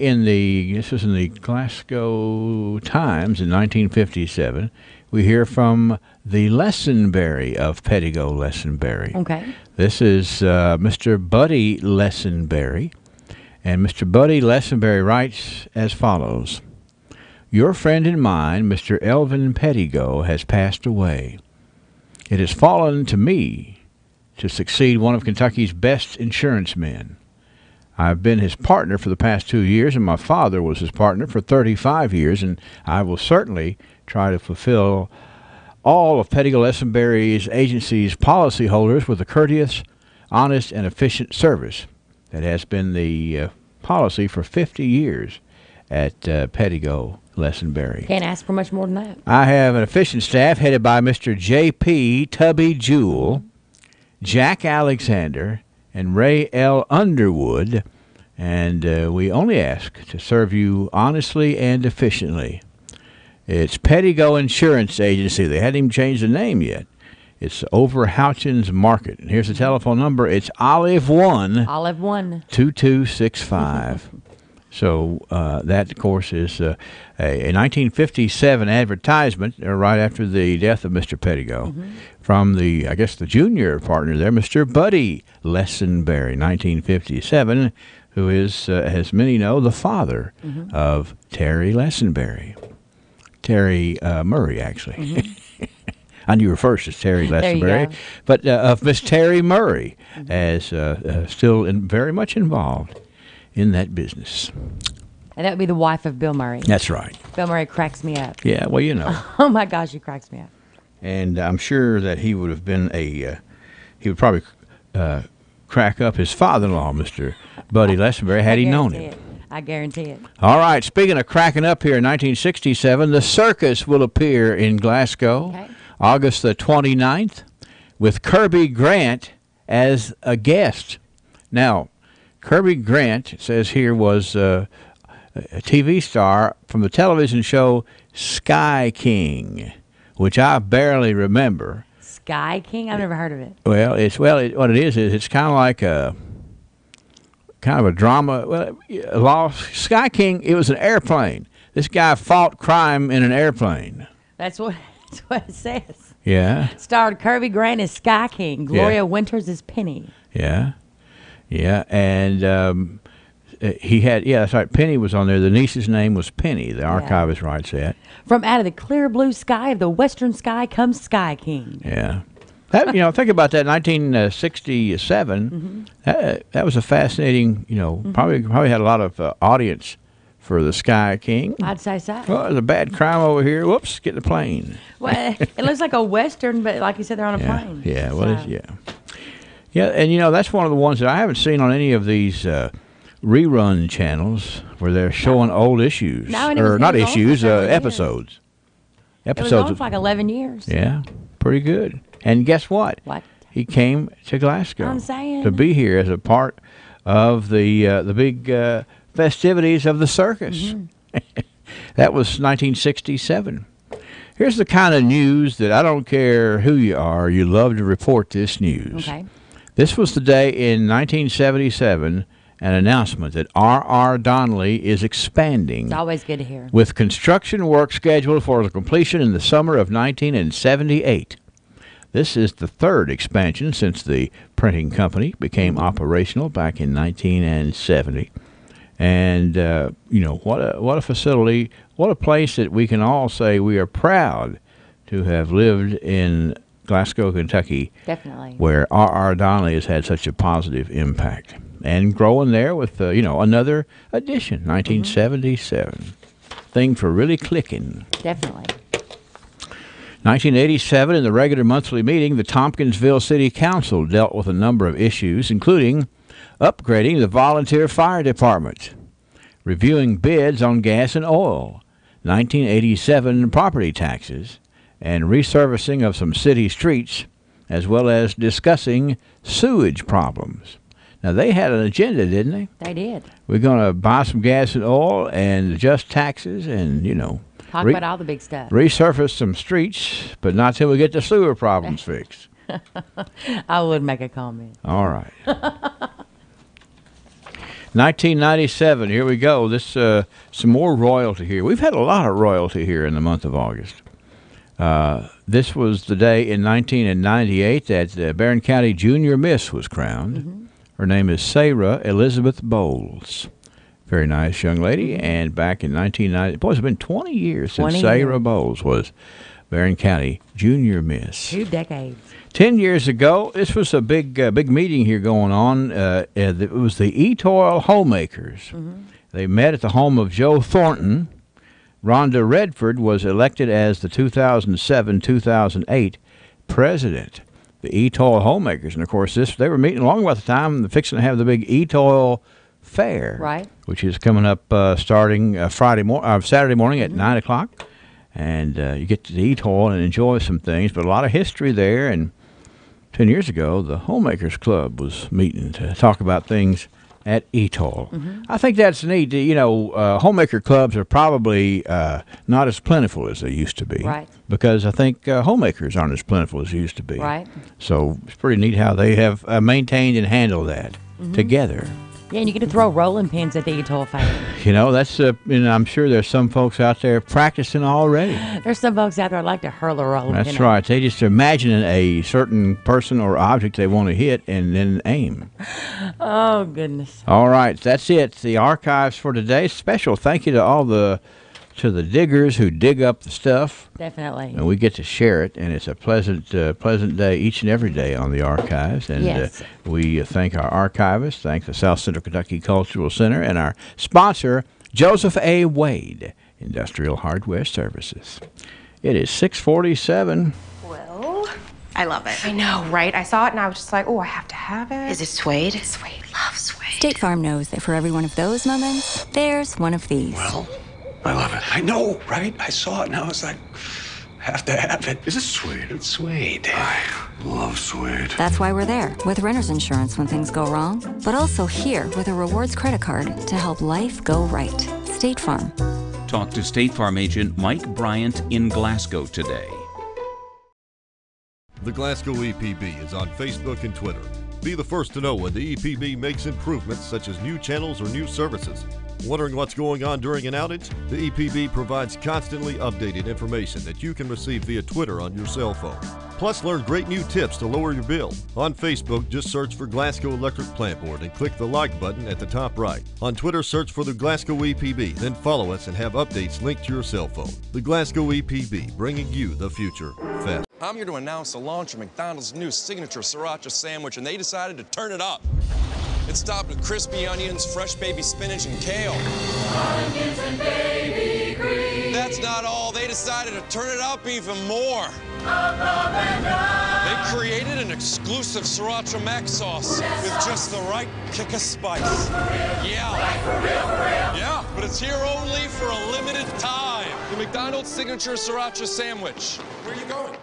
this was in the Glasgow Times in 1957, we hear from the Lessenbury of Pettigo-Lessenbury. Okay. This is Mr. Buddy Lessenbury. And Mr. Buddy Lessenbury writes as follows. Your friend and mine, Mr. Elvin Pettigo, has passed away. It has fallen to me to succeed one of Kentucky's best insurance men. I've been his partner for the past 2 years, and my father was his partner for 35 years, and I will certainly try to fulfill all of Pettigo-Lessenbury's agency's policyholders with a courteous, honest, and efficient service. That has been the policy for 50 years at Pettigo-Lessenbury. Can't ask for much more than that. I have an efficient staff headed by Mr. J.P. Tubby Jewell, Jack Alexander, and Ray L. Underwood, and we only ask to serve you honestly and efficiently. It's Pettigo Insurance Agency. They hadn't even changed the name yet. It's over Houchins Market. And here's the telephone number. It's Olive 1. Olive 1. 2265. So that, of course, is a 1957 advertisement right after the death of Mr. Pettigo from the junior partner there, Mr. Buddy Lessenbury, 1957, who is, as many know, the father of Terry Lessenbury. Terry Murray, actually. I knew her first as Terry Lessenbury, but of Miss Terry Murray, as still very much involved in that business. And that would be the wife of Bill Murray. That's right. Bill Murray cracks me up. Yeah, well, you know. Oh, my gosh, he cracks me up. And I'm sure that he would have been he would probably crack up his father-in-law, Mr. Buddy Lessenbury, had he known him. I guarantee it. All right, speaking of cracking up here in 1967, the circus will appear in Glasgow, August the 29th, with Kirby Grant as a guest. Now, Kirby Grant, it says here, was a TV star from the television show Sky King, which I barely remember. Sky King? I've never heard of it. Well, what it is it's kind of like a drama. Well, Sky King, it was an airplane. This guy fought crime in an airplane. That's what it says. Yeah. Starred Kirby Grant as Sky King. Gloria Winters as Penny. Yeah. Yeah, and he had, that's right, Penny was on there. The niece's name was Penny, the archivist writes that. From out of the clear blue sky of the western sky comes Sky King. Yeah. That, think about that, 1967, that was a fascinating, probably had a lot of audience for the Sky King. I'd say so. Well, there's a bad crime over here. Whoops, get the plane. Well, it looks like a western, but like you said, they're on a plane. Yeah, well, yeah, and that's one of the ones that I haven't seen on any of these rerun channels where they're showing old issues. Not issues, episodes. It was on for like 11 years. Yeah, pretty good. And guess what? What? He came to Glasgow I'm saying. to be here as a part of the big festivities of the circus. That was 1967. Here's the kind of news that I don't care who you are, you love to report this news. Okay. This was the day in 1977, an announcement that R.R. Donnelley is expanding. It's always good to hear. With construction work scheduled for the completion in the summer of 1978. This is the third expansion since the printing company became operational back in 1970. And, what a facility, what a place that we can all say we are proud to have lived in Glasgow, Kentucky. Definitely. Where R.R. Donnelley has had such a positive impact. And growing there with, another edition, 1977. Things were really clicking. Definitely. 1987, in the regular monthly meeting, the Tompkinsville City Council dealt with a number of issues, including upgrading the volunteer fire department, reviewing bids on gas and oil, 1987 property taxes, and resurfacing of some city streets, as well as discussing sewage problems. Now, they had an agenda, didn't they? They did. We're going to buy some gas and oil and adjust taxes and, Talk about all the big stuff. Resurface some streets, but not till we get the sewer problems fixed. I would make a comment. All right. 1997, here we go. This some more royalty here. We've had a lot of royalty here in the month of August. This was the day in 1998 that Barron County Junior Miss was crowned. Mm-hmm. Her name is Sarah Elizabeth Bowles. Very nice young lady. And back in 1990, boy, it's been 20 years since Sarah Bowles was Barron County Junior Miss. 2 decades. 10 years ago, this was a big meeting here going on. It was the Etoile Homemakers. Mm-hmm. They met at the home of Joe Thornton. Rhonda Redford was elected as the 2007-2008 president. The Etoile Homemakers, and of course, they were meeting along about the time they're fixing to have the big Etoile Fair, right? Which is coming up starting Saturday morning at 9 o'clock, and you get to the Etoile and enjoy some things. But a lot of history there. And 10 years ago, the Homemakers Club was meeting to talk about things at Etoile. Mm-hmm. I think that's neat. You know, homemaker clubs are probably not as plentiful as they used to be. Right. Because I think homemakers aren't as plentiful as they used to be. Right. So it's pretty neat how they have maintained and handled that together. Yeah, and you get to throw rolling pins at the Etoile Fair. You know, that's I'm sure there's some folks out there practicing already. There's some folks out there that like to hurl a rolling pin. That's right. They just imagine a certain person or object they want to hit and then aim. Oh, goodness. All right, that's it. The archives for today. Special thank you to all the diggers who dig up the stuff. Definitely. And we get to share it, and it's a pleasant day each and every day on the archives. And yes. We thank our archivists, thank the South Central Kentucky Cultural Center, and our sponsor, Joseph A. Wade, Industrial Hardware Services. It is 6:47. Well, I love it. I know, right? I saw it, and I was just like, oh, I have to have it. Is it suede? It's suede. Love suede. State Farm knows that for every one of those moments, there's one of these. Well, I love it. I know, right? I saw it and I was like, have to have it. Is it suede? It's suede. I love suede. That's why we're there with renter's insurance when things go wrong, but also here with a rewards credit card to help life go right. State Farm. Talk to State Farm agent Mike Bryant in Glasgow today. The Glasgow EPB is on Facebook and Twitter. Be the first to know when the EPB makes improvements such as new channels or new services. Wondering what's going on during an outage? The EPB provides constantly updated information that you can receive via Twitter on your cell phone. Plus, learn great new tips to lower your bill. On Facebook, just search for Glasgow Electric Plant Board and click the like button at the top right. On Twitter, search for the Glasgow EPB, then follow us and have updates linked to your cell phone. The Glasgow EPB, bringing you the future fast. I'm here to announce the launch of McDonald's new signature sriracha sandwich, and they decided to turn it up. It's topped with crispy onions, fresh baby spinach, and kale. Onions and baby green. That's not all. They decided to turn it up even more. Above and up. They created an exclusive sriracha mac sauce with just the right kick of spice. Yeah. Like for real, for real. Yeah, but it's here only for a limited time. The McDonald's signature sriracha sandwich. Where are you going?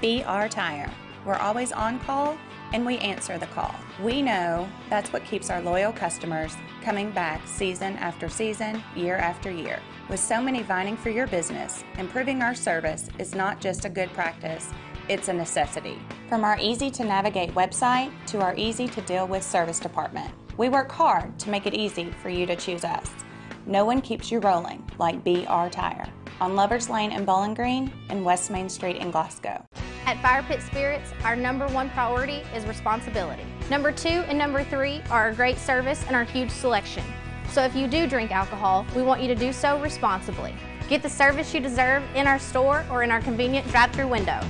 BR Tire. We're always on call, and we answer the call. We know that's what keeps our loyal customers coming back season after season, year after year. With so many vying for your business, improving our service is not just a good practice, it's a necessity. From our easy-to-navigate website to our easy-to-deal-with service department, we work hard to make it easy for you to choose us. No one keeps you rolling like BR Tire. On Lovers Lane in Bowling Green and West Main Street in Glasgow. At Fire Pit Spirits, our #1 priority is responsibility. Number 2 and number 3 are our great service and our huge selection. So if you do drink alcohol, we want you to do so responsibly. Get the service you deserve in our store or in our convenient drive-thru window.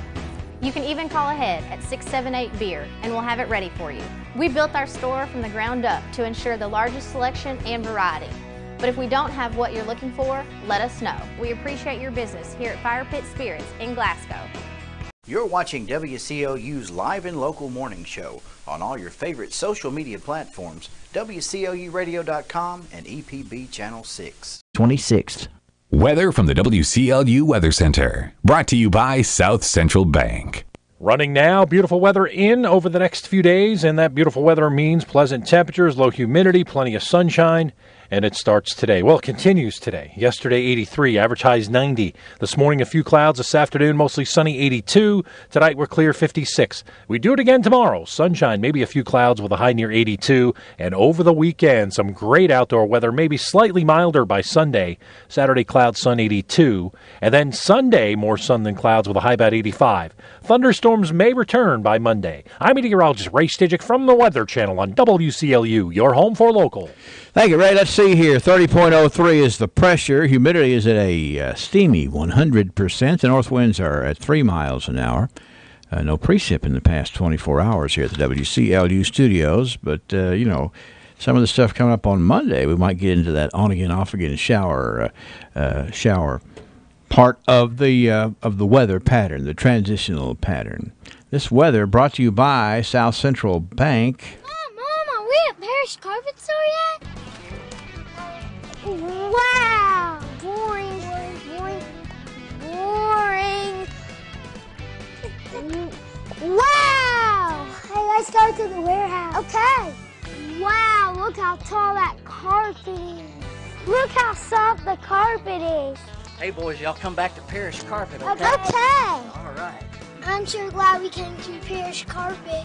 You can even call ahead at 678-BEER and we'll have it ready for you. We built our store from the ground up to ensure the largest selection and variety. But if we don't have what you're looking for, let us know. We appreciate your business here at Fire Pit Spirits in Glasgow. You're watching WCLU's live and local morning show on all your favorite social media platforms, WCLUradio.com and EPB Channel 6. 26th. Weather from the WCLU Weather Center. Brought to you by South Central Bank. Running now, beautiful weather in over the next few days, and that beautiful weather means pleasant temperatures, low humidity, plenty of sunshine. and it starts today. Well, it continues today. Yesterday, 83, average highs 90. This morning, a few clouds. This afternoon, mostly sunny, 82. Tonight, we're clear, 56. We do it again tomorrow. Sunshine, maybe a few clouds with a high near 82. And over the weekend, some great outdoor weather, maybe slightly milder by Sunday. Saturday, clouds, sun, 82. And then Sunday, more sun than clouds with a high about 85. Thunderstorms may return by Monday. I'm meteorologist Ray Stijic from the Weather Channel on WCLU, your home for local. Thank you, Ray. Let's see here. 30.03 is the pressure. Humidity is at a steamy 100%. The north winds are at 3 miles an hour. No precip in the past 24 hours here at the WCLU studios. But, some of the stuff coming up on Monday, we might get into that on-again, off-again shower part of the weather pattern, the transitional pattern. This weather brought to you by South Central Bank. Mom, are we at Parrish Carpet Store yet? Wow! Boring. Wow! Hey, let's go to the warehouse. Okay. Wow, look how tall that carpet is. Look how soft the carpet is. Hey, boys, y'all come back to Parrish Carpet, okay? Okay. All right. I'm sure glad we came to Parrish Carpet.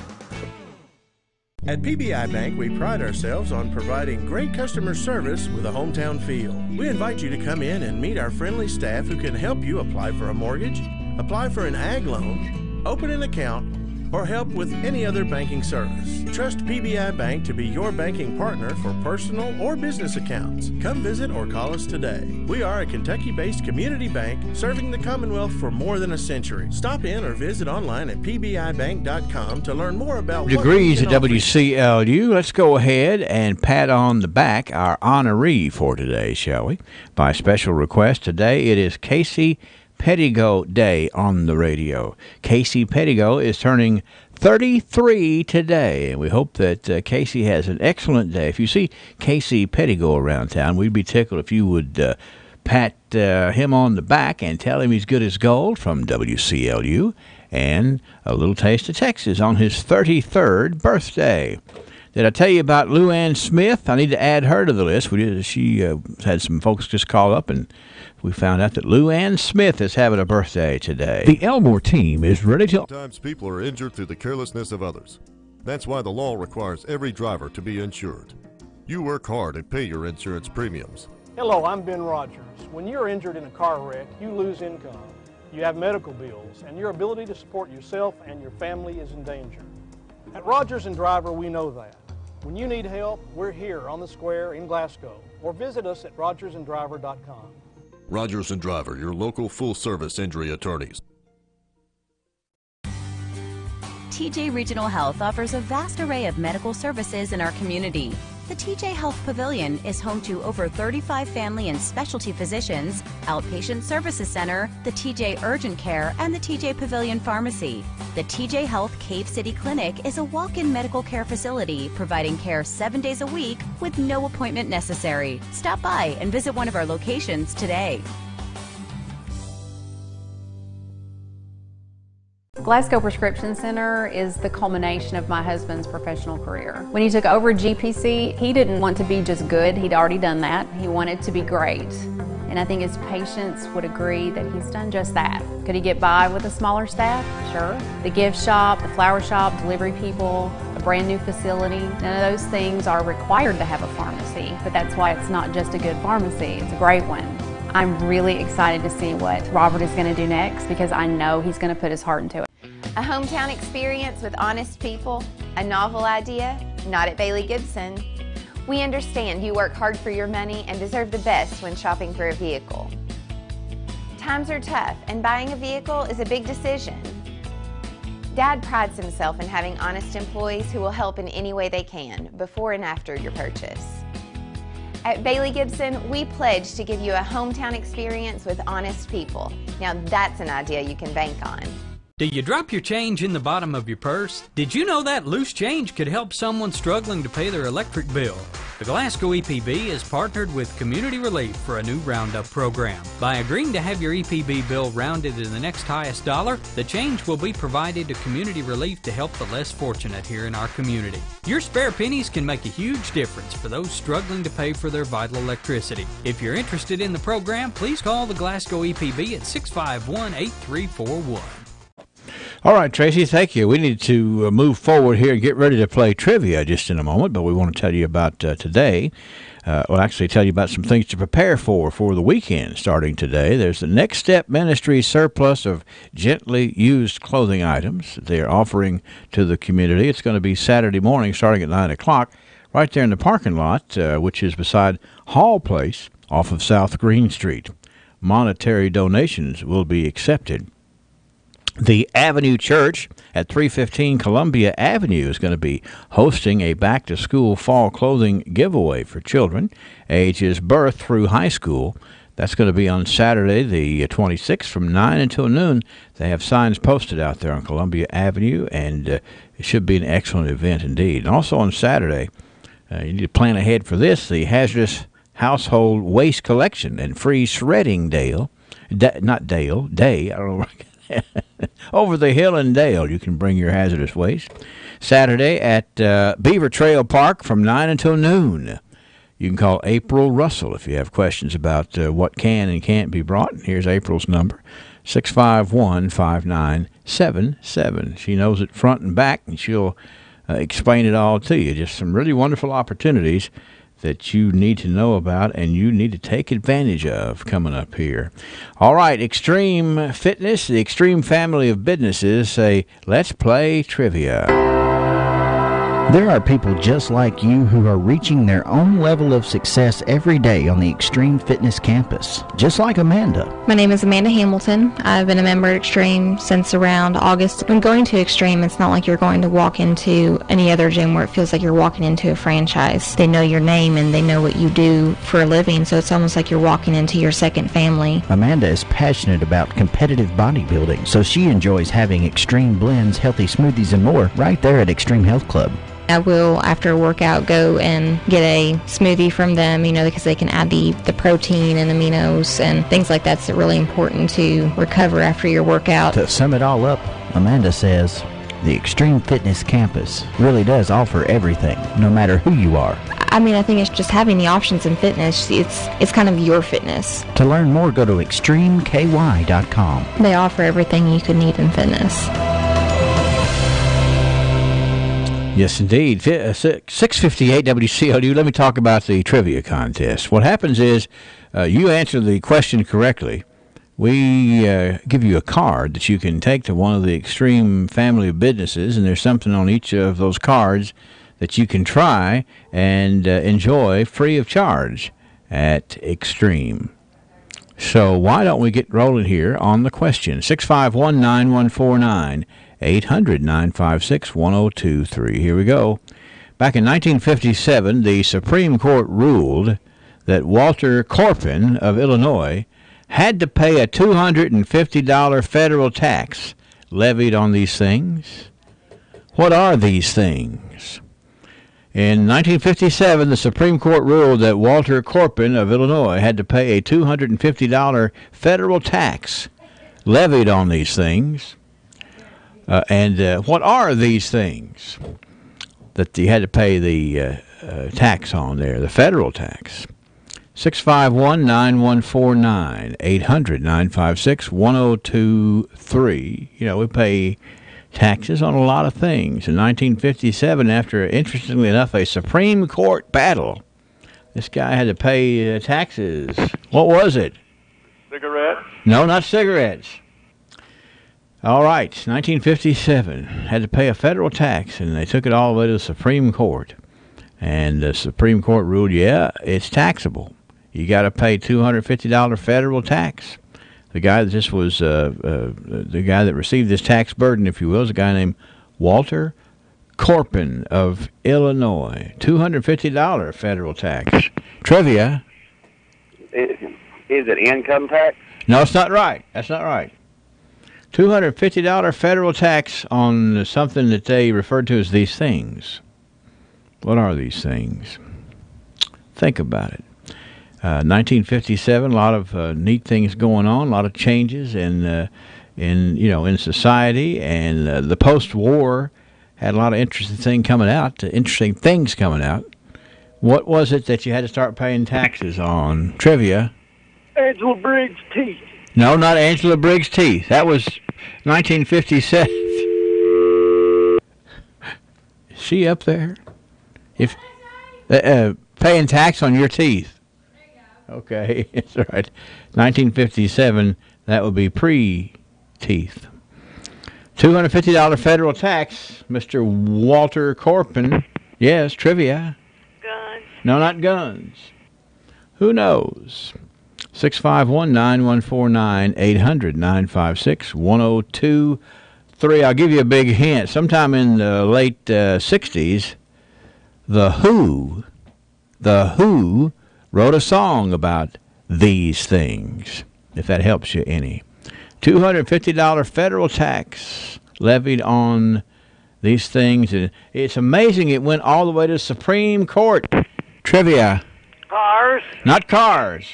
At PBI Bank, we pride ourselves on providing great customer service with a hometown feel. We invite you to come in and meet our friendly staff who can help you apply for a mortgage, apply for an ag loan, open an account, or help with any other banking service. Trust PBI Bank to be your banking partner for personal or business accounts. Come visit or call us today. We are a Kentucky-based community bank serving the Commonwealth for more than a century. Stop in or visit online at pbibank.com to learn more about Degrees at WCLU. Let's go ahead and pat on the back our honoree for today, shall we? By special request today, it is Casey Pettigo Day on the radio. Casey Pettigo is turning 33 today, and we hope that Casey has an excellent day. If you see Casey Pettigo around town, we'd be tickled if you would pat him on the back and tell him he's good as gold from WCLU, and a little taste of Texas on his 33rd birthday. Did I tell you about Lou Ann Smith? I need to add her to the list. She had some folks just call up, and we found out that Lou Ann Smith is having a birthday today. The Elmore team is ready to... Sometimes people are injured through the carelessness of others. That's why the law requires every driver to be insured. You work hard and pay your insurance premiums. Hello, I'm Ben Rogers. When you're injured in a car wreck, you lose income. You have medical bills, and your ability to support yourself and your family is in danger. At Rogers and Driver, we know that. When you need help, we're here on the square in Glasgow, or visit us at rogersanddriver.com. Rogers and Driver, your local full-service injury attorneys. TJ Regional Health offers a vast array of medical services in our community. The TJ Health Pavilion is home to over 35 family and specialty physicians, outpatient services center, the TJ Urgent Care, and the TJ Pavilion Pharmacy. The TJ Health Cave City Clinic is a walk-in medical care facility providing care 7 days a week with no appointment necessary. Stop by and visit one of our locations today. Glasgow Prescription Center is the culmination of my husband's professional career. When he took over GPC, he didn't want to be just good. He'd already done that. He wanted to be great. And I think his patients would agree that he's done just that. Could he get by with a smaller staff? Sure. The gift shop, the flower shop, delivery people, a brand new facility, none of those things are required to have a pharmacy. But that's why it's not just a good pharmacy, it's a great one. I'm really excited to see what Robert is going to do next because I know he's going to put his heart into it. A hometown experience with honest people, a novel idea, not at Bailey Gibson. We understand you work hard for your money and deserve the best when shopping for a vehicle. Times are tough and buying a vehicle is a big decision. Dad prides himself in having honest employees who will help in any way they can before and after your purchase. At Bailey Gibson, we pledge to give you a hometown experience with honest people. Now that's an idea you can bank on. Do you drop your change in the bottom of your purse? Did you know that loose change could help someone struggling to pay their electric bill? The Glasgow EPB is partnered with Community Relief for a new Roundup program. By agreeing to have your EPB bill rounded to the next highest dollar, the change will be provided to Community Relief to help the less fortunate here in our community. Your spare pennies can make a huge difference for those struggling to pay for their vital electricity. If you're interested in the program, please call the Glasgow EPB at 651-8341. All right, Tracy, thank you. We need to move forward here and get ready to play trivia just in a moment, but we want to tell you about today. Actually tell you about some things to prepare for the weekend starting today. There's the Next Step Ministry surplus of gently used clothing items that they're offering to the community. It's going to be Saturday morning starting at 9 o'clock right there in the parking lot, which is beside Hall Place off of South Green Street. Monetary donations will be accepted. The Avenue Church at 315 Columbia Avenue is going to be hosting a back-to-school fall clothing giveaway for children ages birth through high school. That's going to be on Saturday, the 26th, from 9 until noon. They have signs posted out there on Columbia Avenue, and it should be an excellent event indeed. And also on Saturday, you need to plan ahead for this, the Hazardous Household Waste Collection and Free Shredding Day. I don't know. Over the hill in Dale, you can bring your hazardous waste. Saturday at Beaver Trail Park from 9 until noon. You can call April Russell if you have questions about what can and can't be brought. Here's April's number, 651-5977. She knows it front and back, and she'll explain it all to you. Just some really wonderful opportunities that you need to know about and you need to take advantage of coming up here. All right, Extreme Fitness, the Extreme family of businesses say, let's play trivia. There are people just like you who are reaching their own level of success every day on the Extreme Fitness campus, just like Amanda. My name is Amanda Hamilton. I've been a member at Extreme since around August. When going to Extreme, it's not like you're going to walk into any other gym where it feels like you're walking into a franchise. They know your name and they know what you do for a living, so it's almost like you're walking into your second family. Amanda is passionate about competitive bodybuilding, so she enjoys having Extreme blends, healthy smoothies, and more right there at Extreme Health Club. I will, after a workout, go and get a smoothie from them, because they can add the protein and aminos and things like that. It's really important to recover after your workout. To sum it all up, Amanda says, the Extreme Fitness campus really does offer everything, no matter who you are. I think it's just having the options in fitness. It's kind of your fitness. To learn more, go to extremeky.com. They offer everything you could need in fitness. Yes, indeed. 658 WCLU. Let me talk about the trivia contest. What happens is you answer the question correctly. We give you a card that you can take to one of the Extreme family of businesses, and there's something on each of those cards that you can try and enjoy free of charge at Extreme. So why don't we get rolling here on the question? 651-9149. 800-956-1023. Here we go. Back in 1957, the Supreme Court ruled that Walter Corpin of Illinois had to pay a $250 federal tax levied on these things. What are these things? In 1957, the Supreme Court ruled that Walter Corpin of Illinois had to pay a $250 federal tax levied on these things. And what are these things that you had to pay the tax on there, the federal tax? 651-9149, 800-956-1023. We pay taxes on a lot of things. In 1957, after, interestingly enough, a Supreme Court battle, this guy had to pay taxes. What was it? Cigarettes? No, not cigarettes. All right, 1957, had to pay a federal tax, and they took it all the way to the Supreme Court. And the Supreme Court ruled, yeah, it's taxable. You got to pay $250 federal tax. The guy that this was, the guy that received this tax burden, if you will, is a guy named Walter Corpin of Illinois. $250 federal tax. Trivia. Is it income tax? No, it's not right. That's not right. $250 federal tax on something that they referred to as these things. What are these things? Think about it. 1957, a lot of neat things going on, a lot of changes in society, and the post-war had a lot of interesting things coming out. What was it that you had to start paying taxes on? Trivia. Angela Briggs' teeth. No, not Angela Briggs' teeth. That was 1957. Is she up there? If paying tax on your teeth. Okay, that's right. 1957, that would be pre-teeth. $250 federal tax, Mr. Walter Corpin. Yes, trivia. Guns. No, not guns. Who knows? 651-9149-800-956-1023. I'll give you a big hint. Sometime in the late 60s, The Who wrote a song about these things, if that helps you any. $250 federal tax levied on these things. And it's amazing it went all the way to the Supreme Court. Trivia. Cars. Not cars.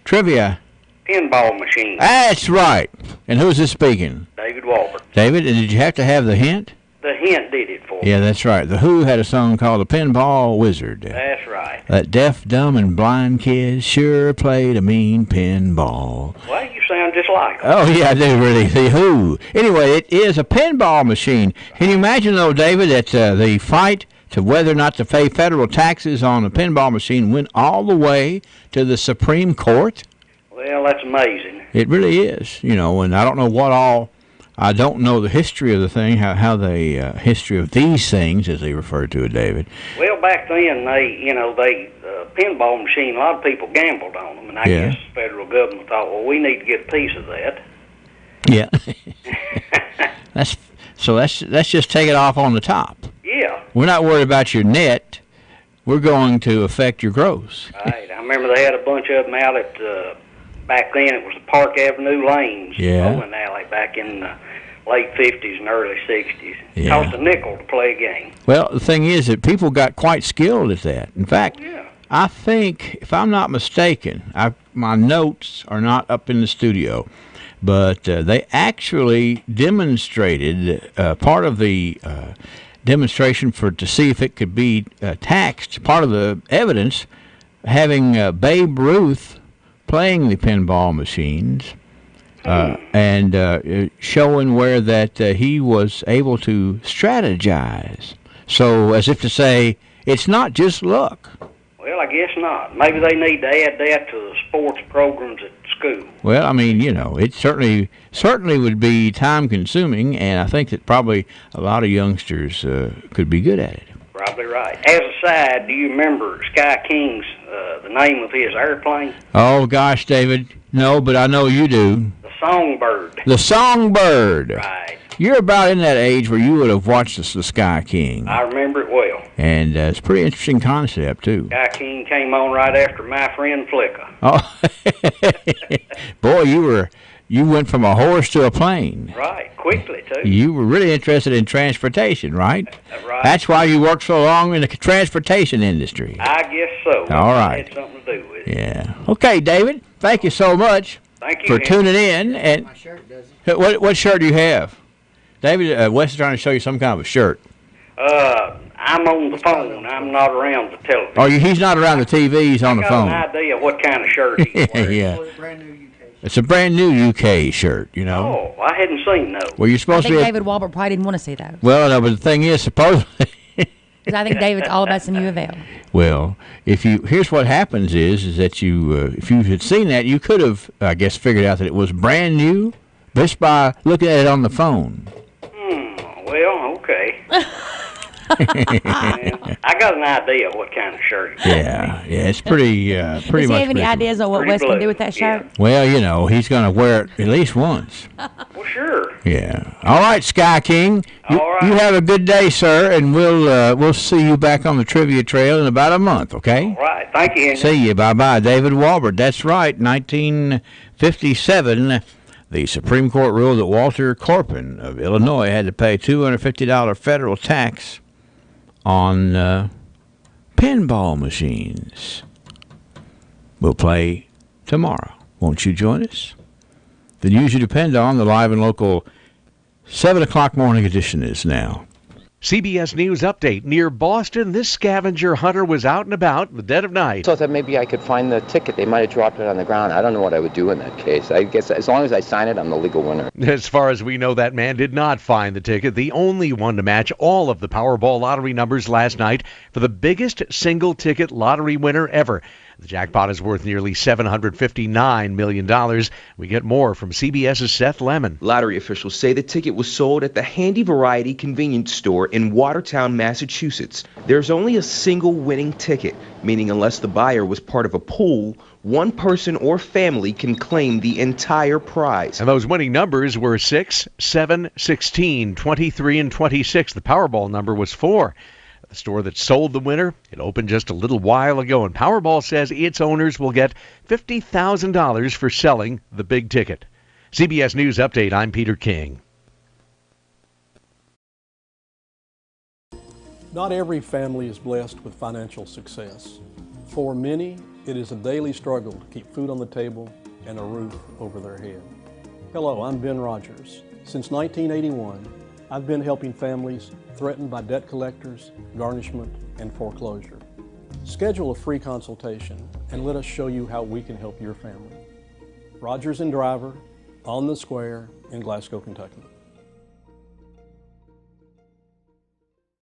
Trivia. Pinball machine. That's right. And who's this speaking? David Walbert. David, and did you have to have the hint? The hint did it for me. Yeah, that's right. The Who had a song called The Pinball Wizard. That's right. That deaf, dumb, and blind kid sure played a mean pinball. Well, you sound just like him. Oh, yeah, I do, really. The Who. Anyway, it is a pinball machine. Can you imagine, though, David, that the fight to whether or not to pay federal taxes on a pinball machine went all the way to the Supreme Court? Well, that's amazing. It really is, and I don't know what all... I don't know the history of the thing, how the history of these things, as they refer to it, David. Well, back then, pinball machine, a lot of people gambled on them, and I guess the federal government thought, well, we need to get a piece of that. Yeah. Let's just take it off on the top. Yeah. We're not worried about your net. We're going to affect your gross. Right. I remember they had a bunch of them out at, back then it was the Park Avenue Lanes bowling alley back in the late 50s and early 60s. It cost a nickel to play a game. Well, the thing is that people got quite skilled at that. In fact, I think, if I'm not mistaken, my notes are not up in the studio, but they actually demonstrated part of the demonstration to see if it could be taxed. Part of the evidence having Babe Ruth playing the pinball machines and showing where that he was able to strategize. So, as if to say, it's not just luck. Well, I guess not. Maybe they need to add that to the sports programs at school. Well, I mean, it certainly would be time-consuming, and I think that probably a lot of youngsters could be good at it. Probably right. As a side, do you remember Sky King's, the name of his airplane? Oh, gosh, David. No, but I know you do. The Songbird. The Songbird. Right. You're about in that age where you would have watched the Sky King. I remember it well. And it's a pretty interesting concept, too. Sky King came on right after My Friend Flicka. Oh, boy, you went from a horse to a plane. Right, quickly, too. You were really interested in transportation, right? Right. That's why you worked so long in the transportation industry. I guess so. All right. It had something to do with it. Yeah. Okay, David, thank you so much for tuning in. And my shirt does what shirt do you have? David, Wes is trying to show you some kind of a shirt. I'm on the phone. I'm not around the television. Oh, he's not around the TV. He's on the phone. I got an idea what kind of shirt he's wearing. Yeah. It's a brand new UK shirt, Oh, I hadn't seen those. Well, you're supposed I think to be. David Walbert probably didn't want to see those. Well, no, but the thing is, supposedly. Because I think David's all about some U of L. Well, here's what happens is that if you had seen that, you could have, I guess, figured out that it was brand new just by looking at it on the phone. Well, okay. I got an idea what kind of shirt. Yeah, it's pretty Does much. he have any ideas on what Wes can do with that shirt? Well, he's going to wear it at least once. Well, sure. Yeah. All right, Sky King. You have a good day, sir, and we'll see you back on the trivia trail in about a month. Okay. All right. Thank you, Henry. See you. Bye-bye, David Walbert. That's right. 1957. The Supreme Court ruled that Walter Corpin of Illinois had to pay $250 federal tax on pinball machines. We'll play tomorrow. Won't you join us? The news you depend on, the live and local 7 o'clock morning edition is now. CBS News update. Near Boston, this scavenger hunter was out and about in the dead of night. So that maybe I could find the ticket. They might have dropped it on the ground. I don't know what I would do in that case. I guess as long as I sign it, I'm the legal winner. As far as we know, that man did not find the ticket, the only one to match all of the Powerball lottery numbers last night for the biggest single-ticket lottery winner ever. The jackpot is worth nearly $759 million. We get more from CBS's Seth Lemon. Lottery officials say the ticket was sold at the Handy Variety convenience store in Watertown, Massachusetts. There's only a single winning ticket, meaning unless the buyer was part of a pool, one person or family can claim the entire prize. And those winning numbers were 6, 7, 16, 23, and 26. The Powerball number was 4. The store that sold the winner, it opened just a little while ago, and Powerball says its owners will get $50,000 for selling the big ticket. CBS News Update, I'm Peter King. Not every family is blessed with financial success. For many, it is a daily struggle to keep food on the table and a roof over their head. Hello, I'm Ben Rogers. Since 1981, I've been helping families threatened by debt collectors, garnishment, and foreclosure. Schedule a free consultation and let us show you how we can help your family. Rogers and Driver, on the Square in Glasgow, Kentucky.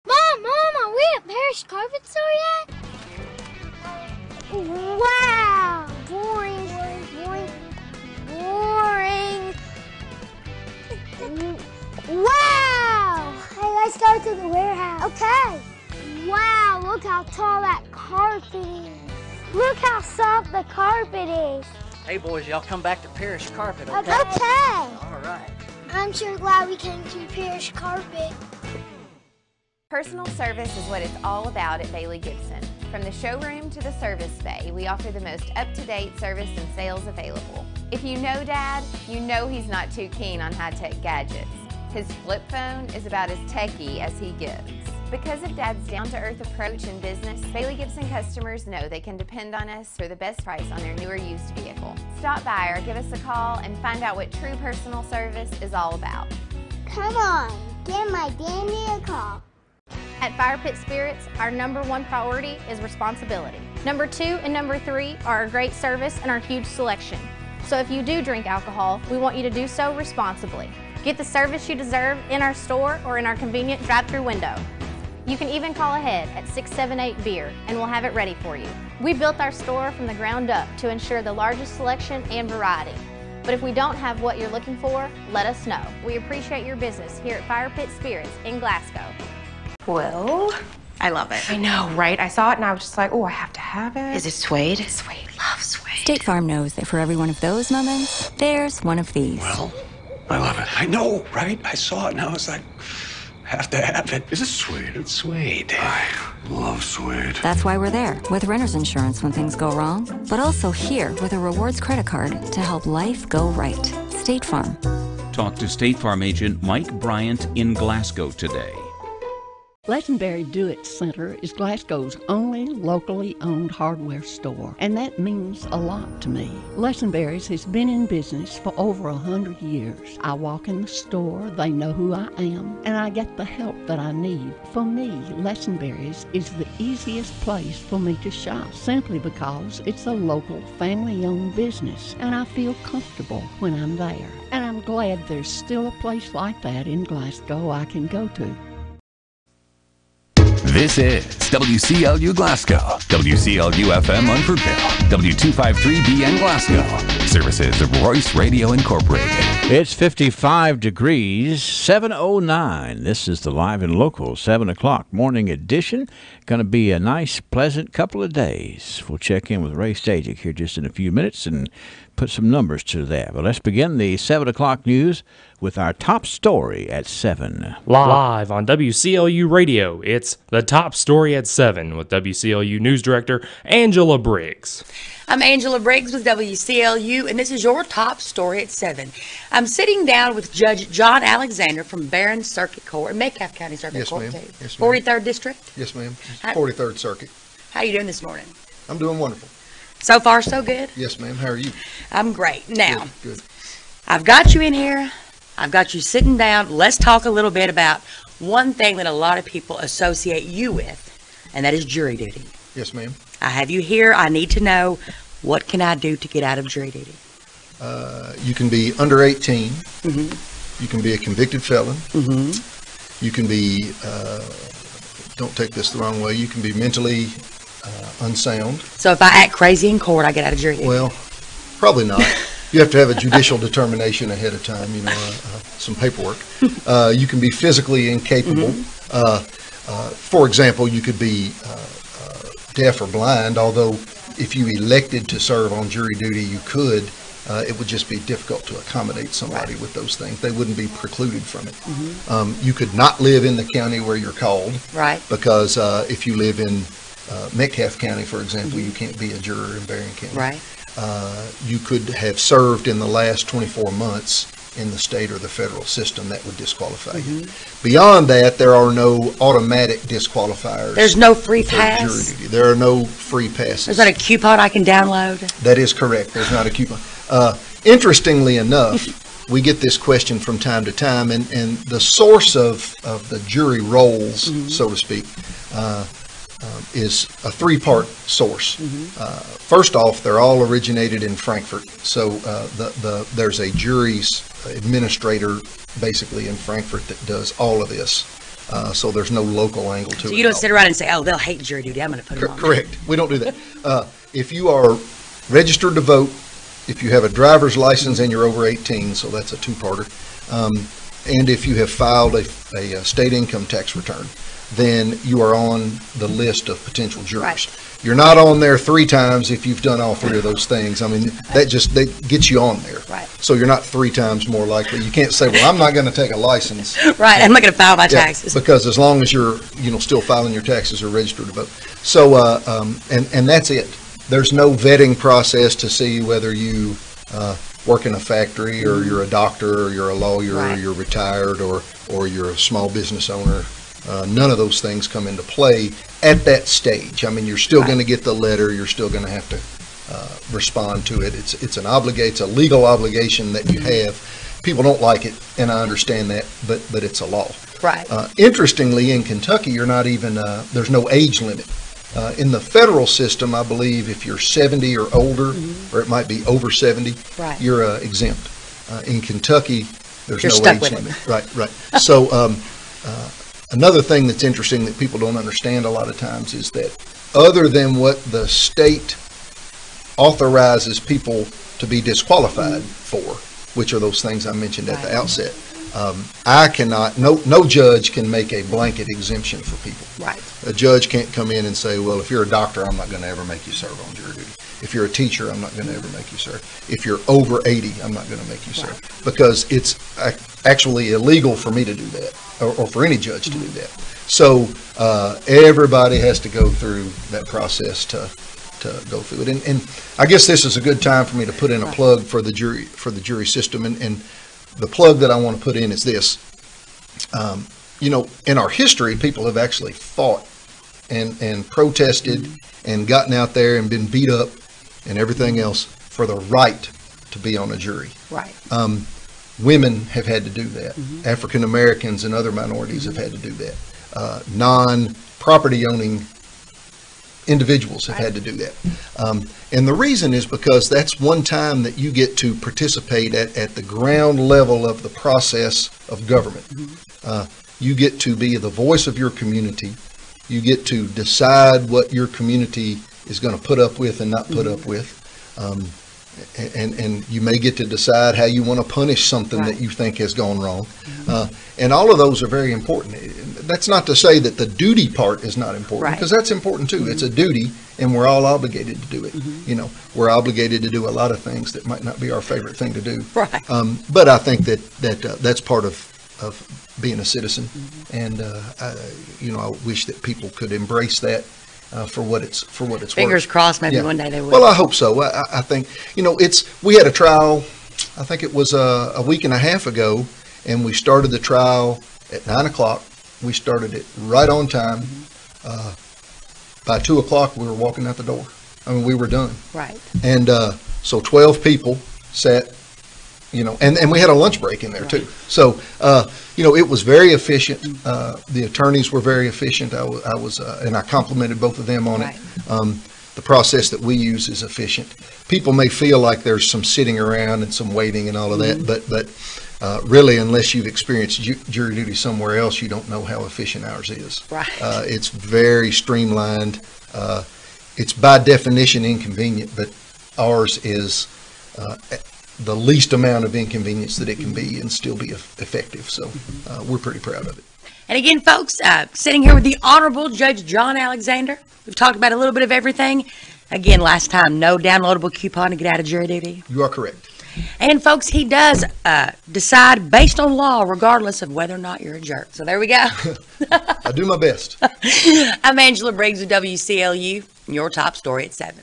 Mom, are we at Parish Carpet Store yet? Wow! Boring. Wow! Hey, let's go to the warehouse. Okay. Wow, look how tall that carpet is. Look how soft the carpet is. Hey, boys, y'all come back to Parish Carpet, okay? Okay. All right. I'm sure glad we came to Parish Carpet. Personal service is what it's all about at Bailey Gibson. From the showroom to the service bay, we offer the most up-to-date service and sales available. If you know Dad, you know he's not too keen on high-tech gadgets. His flip phone is about as techy as he gets. Because of Dad's down-to-earth approach in business, Bailey Gibson customers know they can depend on us for the best price on their newer used vehicle. Stop by or give us a call and find out what true personal service is all about. Come on, give my dandy a call. At Fire Pit Spirits, our #1 priority is responsibility. Number 2 and number 3 are our great service and our huge selection. So if you do drink alcohol, we want you to do so responsibly. Get the service you deserve in our store or in our convenient drive-thru window. You can even call ahead at 678-BEER and we'll have it ready for you. We built our store from the ground up to ensure the largest selection and variety. But if we don't have what you're looking for, let us know. We appreciate your business here at Fire Pit Spirits in Glasgow. Well, I love it. I know, right? I saw it and I was just like, oh, I have to have it. Is it suede? It's suede. Love suede. State Farm knows that for every one of those moments, there's one of these. Well, I love it. I know, right? I saw it and I was like, have to have it. Is it suede? It's suede. I love suede. That's why we're there with renter's insurance when things go wrong, but also here with a rewards credit card to help life go right. State Farm. Talk to State Farm agent Mike Bryant in Glasgow today. Lesenberry Do-It Center is Glasgow's only locally owned hardware store, and that means a lot to me. Lesenberry's has been in business for over 100 years. I walk in the store, they know who I am, and I get the help that I need. For me, Lesenberry's is the easiest place for me to shop, simply because it's a local family-owned business, and I feel comfortable when I'm there. And I'm glad there's still a place like that in Glasgow I can go to. This is WCLU Glasgow, WCLU FM Unfordville, W253BN Glasgow, services of Royce Radio Incorporated. It's 55 degrees, 7:09. This is the live and local 7 o'clock morning edition. Going to be a nice, pleasant couple of days. We'll check in with Ray Stajic here just in a few minutes and put some numbers to that. But let's begin the 7 o'clock news with our top story at 7. Live on WCLU Radio, it's the top story at 7 with WCLU News Director Angela Briggs. I'm Angela Briggs with WCLU, and this is your top story at 7. I'm sitting down with Judge John Alexander from Barron Circuit Court, Metcalfe County Circuit Court. Yes, ma'am. 43rd District? Yes, ma'am. 43rd Circuit. How you doing this morning? I'm doing wonderful. So far, so good? Yes, ma'am. How are you? I'm great. Now, Good. I've got you in here. I've got you sitting down. Let's talk a little bit about one thing that a lot of people associate you with, and that is jury duty. Yes, ma'am. I have you here. I need to know, what can I do to get out of jury duty? You can be under 18. Mm-hmm. You can be a convicted felon. Mm-hmm. You can be, don't take this the wrong way, you can be mentally unsound. So if I act crazy in court, I get out of jury duty? Well, probably not. You have to have a judicial determination ahead of time, some paperwork. You can be physically incapable. For example, you could be deaf or blind, although if you elected to serve on jury duty, you could. It would just be difficult to accommodate somebody with those things. They wouldn't be precluded from it. You could not live in the county where you're called. Right. Because if you live in Metcalfe County, for example, you can't be a juror in Berrien County. Right. You could have served in the last 24 months in the state or the federal system. That would disqualify you. Beyond that, there are no automatic disqualifiers. There's no free for pass? jury duty. There are no free passes. There's not a coupon I can download? That is correct. There's not a coupon. Interestingly enough, we get this question from time to time, and the source of the jury rolls, so to speak, is a three-part source. First off, they're all originated in Frankfurt, so there's a jury's administrator basically in Frankfurt that does all of this. So there's no local angle to it. So you don't sit around and say, oh, they'll hate jury duty, I'm going to put them on. Correct. We don't do that. If you are registered to vote, if you have a driver's license and you're over 18, so that's a two-parter, and if you have filed a state income tax return, then you are on the list of potential jurors. Right. You're not on there 3 times if you've done all 3 of those things. I mean, that gets you on there. Right. So you're not 3 times more likely. You can't say, well, I'm not going to take a license. Right, I'm not going to file my taxes. Because as long as you're, still filing your taxes or registered to vote. So, and that's it. There's no vetting process to see whether you work in a factory or you're a doctor or you're a lawyer or you're retired or you're a small business owner. None of those things come into play at that stage. I mean, you're still going to get the letter. You're still going to have to respond to it. It's a legal obligation that you have. People don't like it, and I understand that, but it's a law. Right. Interestingly, in Kentucky, you're not even there's no age limit. In the federal system, I believe if you're 70 or older, or it might be over 70, you're exempt. In Kentucky, there's no age limit. Right. So. Another thing that's interesting that people don't understand a lot of times is that other than what the state authorizes people to be disqualified for, which are those things I mentioned at the outset, I cannot, no judge can make a blanket exemption for people. Right. A judge can't come in and say, well, if you're a doctor, I'm not going to ever make you serve on jury duty. If you're a teacher, I'm not going to ever make you serve. If you're over 80, I'm not going to make you serve. Because it's actually illegal for me to do that, or for any judge to do that. So everybody has to go through that process to go through it. And I guess this is a good time for me to put in a plug for the jury system. And the plug that I want to put in is this. In our history, people have actually fought and protested and gotten out there and been beat up and everything else for the right to be on a jury. Right. Women have had to do that. African Americans and other minorities have had to do that. Non-property owning individuals have had to do that. And the reason is because that's one time that you get to participate at the ground level of the process of government. You get to be the voice of your community. You get to decide what your community is going to put up with and not put up with. And you may get to decide how you want to punish something that you think has gone wrong. And all of those are very important. That's not to say that the duty part is not important, because that's important too. It's a duty, and we're all obligated to do it. We're obligated to do a lot of things that might not be our favorite thing to do. Right. But I think that's part of being a citizen, and I wish that people could embrace that for what it's worth. Fingers crossed, maybe one day they will. Well, I hope so. I think we had a trial. I think it was a week and a half ago, and we started the trial at 9 o'clock. We started it right on time. by 2 o'clock, we were walking out the door. I mean, we were done. Right. And so 12 people sat, and we had a lunch break in there too. So, it was very efficient. The attorneys were very efficient. I was, and I complimented both of them on it. The process that we use is efficient. People may feel like there's some sitting around and some waiting and all of that, but really, unless you've experienced jury duty somewhere else, you don't know how efficient ours is. Right. It's very streamlined. It's by definition inconvenient, but ours is the least amount of inconvenience that it can be and still be effective. So we're pretty proud of it. And again, folks, sitting here with the Honorable Judge John Alexander. We've talked about a little bit of everything. Again, last time, no downloadable coupon to get out of jury duty. You are correct. And, folks, he does decide based on law, regardless of whether or not you're a jerk. So there we go. I do my best. I'm Angela Briggs with WCLU. Your top story at 7.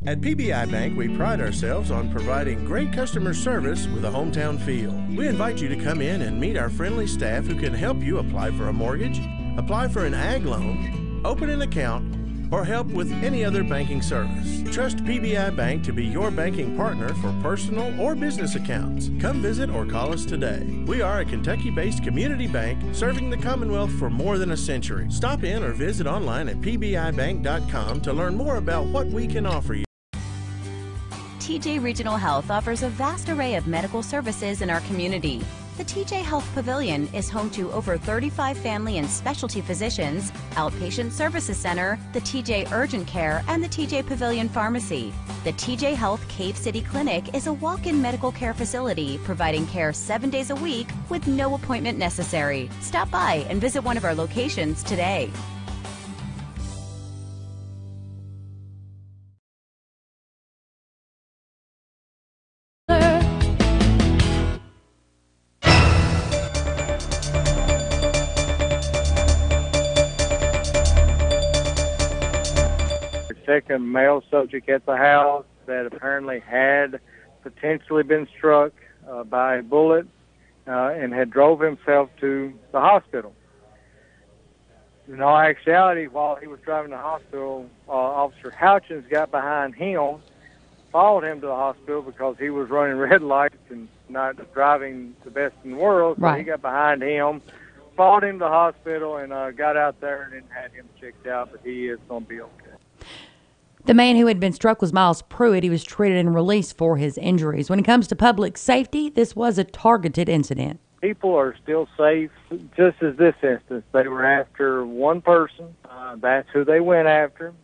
At PBI Bank, we pride ourselves on providing great customer service with a hometown feel. We invite you to come in and meet our friendly staff who can help you apply for a mortgage, apply for an ag loan, open an account, or help with any other banking service. Trust PBI Bank to be your banking partner for personal or business accounts. Come visit or call us today. We are a Kentucky-based community bank serving the Commonwealth for more than a century. Stop in or visit online at pbibank.com to learn more about what we can offer you. TJ Regional Health offers a vast array of medical services in our community. The TJ Health Pavilion is home to over 35 family and specialty physicians, outpatient services center, the TJ Urgent Care, and the TJ Pavilion Pharmacy. The TJ Health Cave City Clinic is a walk-in medical care facility providing care 7 days a week with no appointment necessary. Stop by and visit one of our locations today. Second male subject at the house that apparently had potentially been struck by a bullet and had drove himself to the hospital. In all actuality, while he was driving to the hospital, Officer Houchins got behind him, followed him to the hospital because he was running red lights and not driving the best in the world. So he got behind him, followed him to the hospital, and got out there and then had him checked out, but he is going to be okay. The man who had been struck was Miles Pruitt. He was treated and released for his injuries. When it comes to public safety, this was a targeted incident. People are still safe, just as this instance. They were after one person. That's who they went after.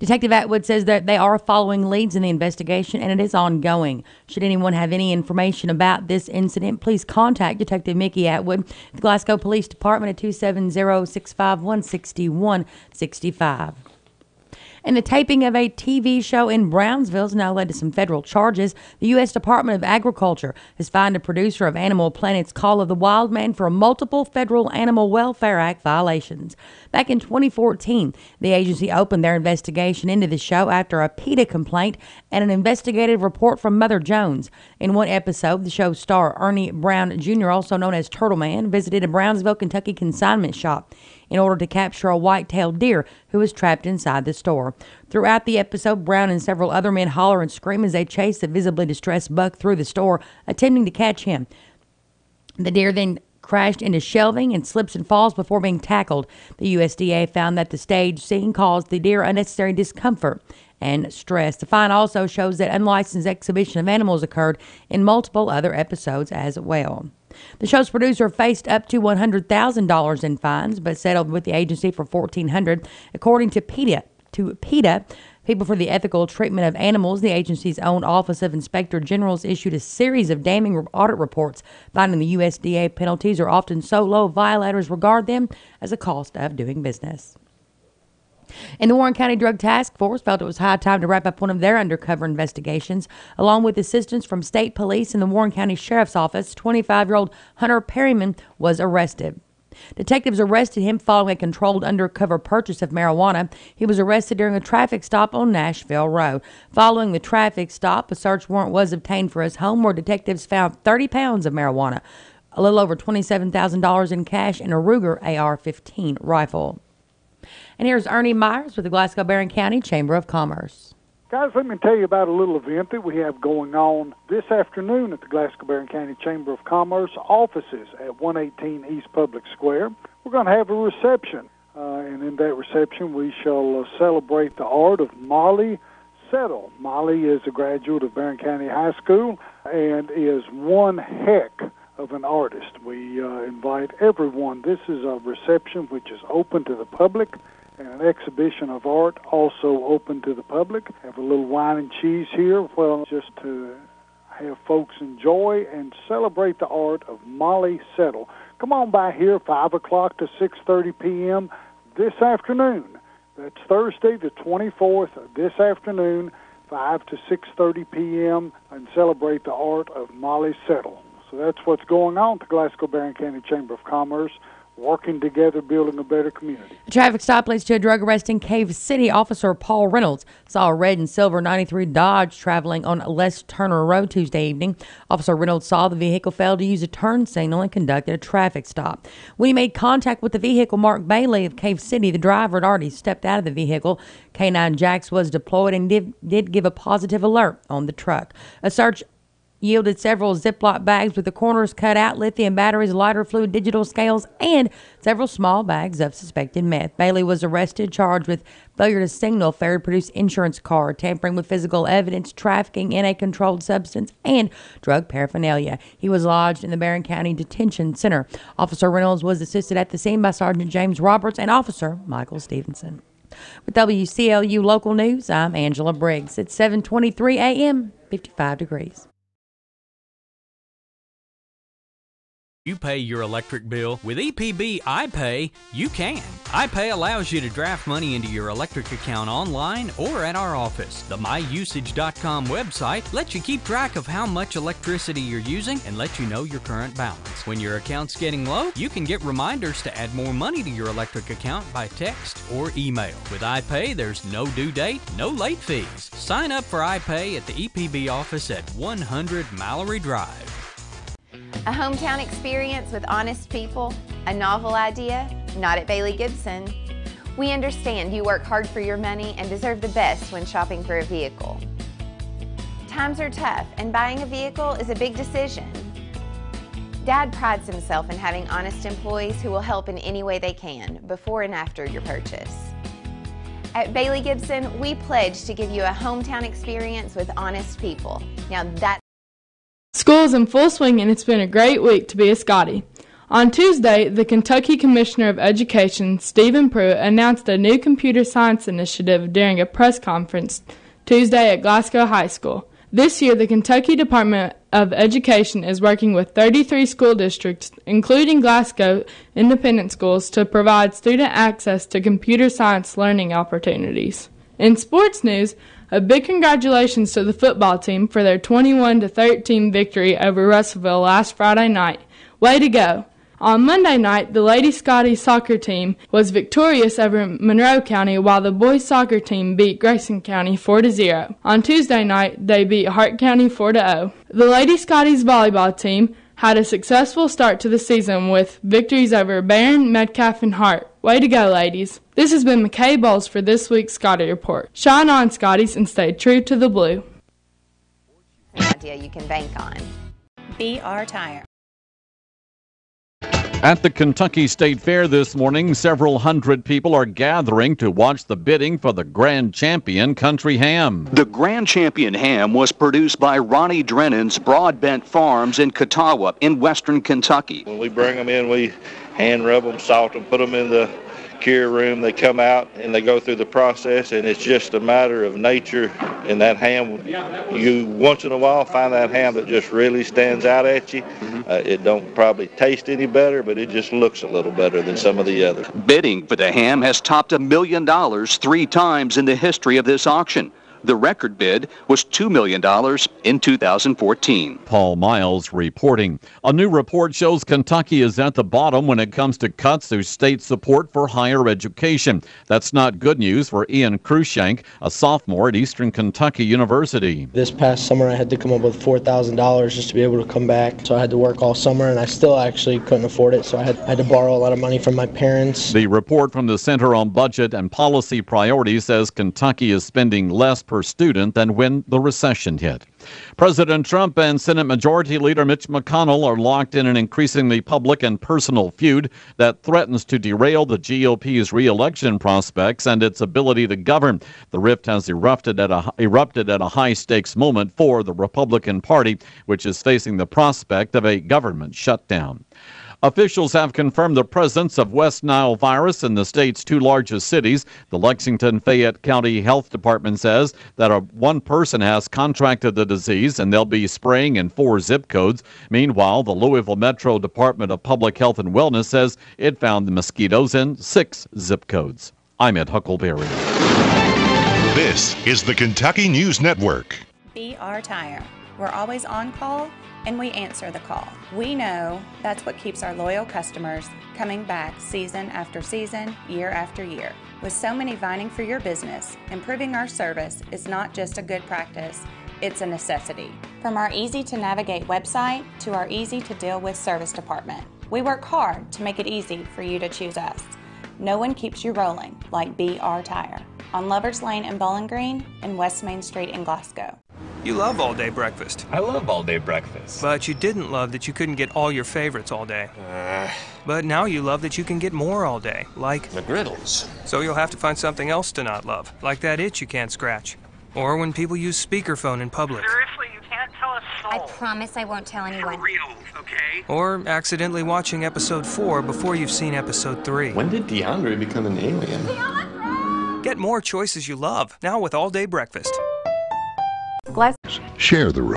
Detective Atwood says that they are following leads in the investigation and it is ongoing. Should anyone have any information about this incident, please contact Detective Mickey Atwood, the Glasgow Police Department at 270-651-6165. And the taping of a TV show in Brownsville has now led to some federal charges. The U.S. Department of Agriculture has fined a producer of Animal Planet's Call of the Wild Man for multiple federal Animal Welfare Act violations. Back in 2014, the agency opened their investigation into the show after a PETA complaint and an investigative report from Mother Jones. In one episode, the show's star Ernie Brown Jr., also known as Turtle Man, visited a Brownsville, Kentucky consignment shop in order to capture a white-tailed deer who was trapped inside the store. Throughout the episode, Brown and several other men holler and scream as they chase the visibly distressed buck through the store, attempting to catch him. The deer then crashed into shelving and slips and falls before being tackled. The USDA found that the stage scene caused the deer unnecessary discomfort and stress. The fine also shows that unlicensed exhibition of animals occurred in multiple other episodes as well. The show's producer faced up to $100,000 in fines, but settled with the agency for $1,400. According to PETA, People for the Ethical Treatment of Animals, the agency's own Office of Inspector Generals issued a series of damning audit reports, finding the USDA penalties are often so low violators regard them as a cost of doing business. And the Warren County Drug Task Force felt it was high time to wrap up one of their undercover investigations. Along with assistance from state police and the Warren County Sheriff's Office, 25-year-old Hunter Perryman was arrested. Detectives arrested him following a controlled undercover purchase of marijuana. He was arrested during a traffic stop on Nashville Road. Following the traffic stop, a search warrant was obtained for his home where detectives found 30 pounds of marijuana, a little over $27,000 in cash, and a Ruger AR-15 rifle. And here's Ernie Myers with the Glasgow Barron County Chamber of Commerce. Guys, let me tell you about a little event that we have going on this afternoon at the Glasgow Barron County Chamber of Commerce offices at 118 East Public Square. We're going to have a reception, and in that reception we shall celebrate the art of Molly Settle. Molly is a graduate of Barron County High School and is one heck of an artist. We invite everyone. This is a reception which is open to the public, and an exhibition of art also open to the public. Have a little wine and cheese here, well, just to have folks enjoy and celebrate the art of Molly Settle. Come on by here, 5 o'clock to 6:30 p.m. this afternoon. That's Thursday the 24th, this afternoon, 5 to 6:30 p.m., and celebrate the art of Molly Settle. So that's what's going on at the Glasgow Barron County Chamber of Commerce, working together, building a better community. A traffic stop leads to a drug arrest in Cave City. Officer Paul Reynolds saw a red and silver 93 Dodge traveling on Les Turner Road Tuesday evening. Officer Reynolds saw the vehicle fail to use a turn signal and conducted a traffic stop. When he made contact with the vehicle, Mark Bailey of Cave City, the driver had already stepped out of the vehicle. K9 Jax was deployed and did give a positive alert on the truck. A search yielded several Ziploc bags with the corners cut out, lithium batteries, lighter fluid, digital scales, and several small bags of suspected meth. Bailey was arrested, charged with failure to signal, failure to produce insurance card, tampering with physical evidence, trafficking in a controlled substance, and drug paraphernalia. He was lodged in the Barron County Detention Center. Officer Reynolds was assisted at the scene by Sergeant James Roberts and Officer Michael Stevenson. With WCLU Local News, I'm Angela Briggs. It's 7:23 a.m., 55 degrees. You pay your electric bill. With EPB iPay, you can. iPay allows you to draft money into your electric account online or at our office. The myusage.com website lets you keep track of how much electricity you're using and lets you know your current balance. When your account's getting low, you can get reminders to add more money to your electric account by text or email. With iPay, there's no due date, no late fees. Sign up for iPay at the EPB office at 100 Mallory Drive. A hometown experience with honest people, a novel idea, not at Bailey Gibson. We understand you work hard for your money and deserve the best when shopping for a vehicle. Times are tough, and buying a vehicle is a big decision. Dad prides himself in having honest employees who will help in any way they can, before and after your purchase. At Bailey Gibson, we pledge to give you a hometown experience with honest people. Now that's School's in full swing, and it's been a great week to be a Scottie. On Tuesday, the Kentucky Commissioner of Education, Stephen Pruitt, announced a new computer science initiative during a press conference Tuesday at Glasgow High School. This year, the Kentucky Department of Education is working with 33 school districts, including Glasgow independent schools, to provide student access to computer science learning opportunities. In sports news, a big congratulations to the football team for their 21-13 victory over Russellville last Friday night. Way to go! On Monday night, the Lady Scotties soccer team was victorious over Monroe County, while the boys soccer team beat Grayson County 4-0. On Tuesday night, they beat Hart County 4-0. The Lady Scotties volleyball team had a successful start to the season with victories over Barron, Metcalf, and Hart. Way to go, ladies. This has been McKay Bowles for this week's Scottie Report. Shine on, Scotties, and stay true to the blue. an idea you can bank on. BR Tire. At the Kentucky State Fair this morning, several hundred people are gathering to watch the bidding for the Grand Champion Country Ham. The Grand Champion Ham was produced by Ronnie Drennan's Broadbent Farms in Catawba in western Kentucky. When we bring them in, we hand rub them, salt them, put them in the cure room. They come out and they go through the process, and it's just a matter of nature. And that ham, you once in a while find that ham that just really stands out at you. It don't probably taste any better, but it just looks a little better than some of the others. Bidding for the ham has topped $1 million 3 times in the history of this auction. The record bid was $2 million in 2014. Paul Miles reporting. A new report shows Kentucky is at the bottom when it comes to cuts to state support for higher education. That's not good news for Ian Cruikshank, a sophomore at Eastern Kentucky University. This past summer I had to come up with $4,000 just to be able to come back. So I had to work all summer, and I still actually couldn't afford it. So I had to borrow a lot of money from my parents. The report from the Center on Budget and Policy Priorities says Kentucky is spending less per student than when the recession hit. President Trump and Senate Majority Leader Mitch McConnell are locked in an increasingly public and personal feud that threatens to derail the GOP's re-election prospects and its ability to govern. The rift has erupted at a high-stakes moment for the Republican Party, which is facing the prospect of a government shutdown. Officials have confirmed the presence of West Nile virus in the state's two largest cities. The Lexington-Fayette County Health Department says that one person has contracted the disease, and they'll be spraying in 4 zip codes. Meanwhile, the Louisville Metro Department of Public Health and Wellness says it found the mosquitoes in 6 zip codes. I'm Ed Huckleberry. This is the Kentucky News Network. BR Tire. We're always on call, and we answer the call. We know that's what keeps our loyal customers coming back season after season, year after year. With so many vying for your business, improving our service is not just a good practice, it's a necessity. From our easy-to-navigate website to our easy-to-deal-with service department, we work hard to make it easy for you to choose us. No one keeps you rolling like BR Tire on Lovers Lane in Bowling Green and West Main Street in Glasgow. You love all-day breakfast. I love all-day breakfast. But you didn't love that you couldn't get all your favorites all day. But now you love that you can get more all day, like McGriddles. So you'll have to find something else to not love, like that itch you can't scratch. Or when people use speakerphone in public. Seriously, you can't tell a soul. I promise I won't tell anyone. For real, okay? Or accidentally watching episode 4 before you've seen episode 3. When did DeAndre become an alien? Get more choices you love, now with all-day breakfast. Share the room.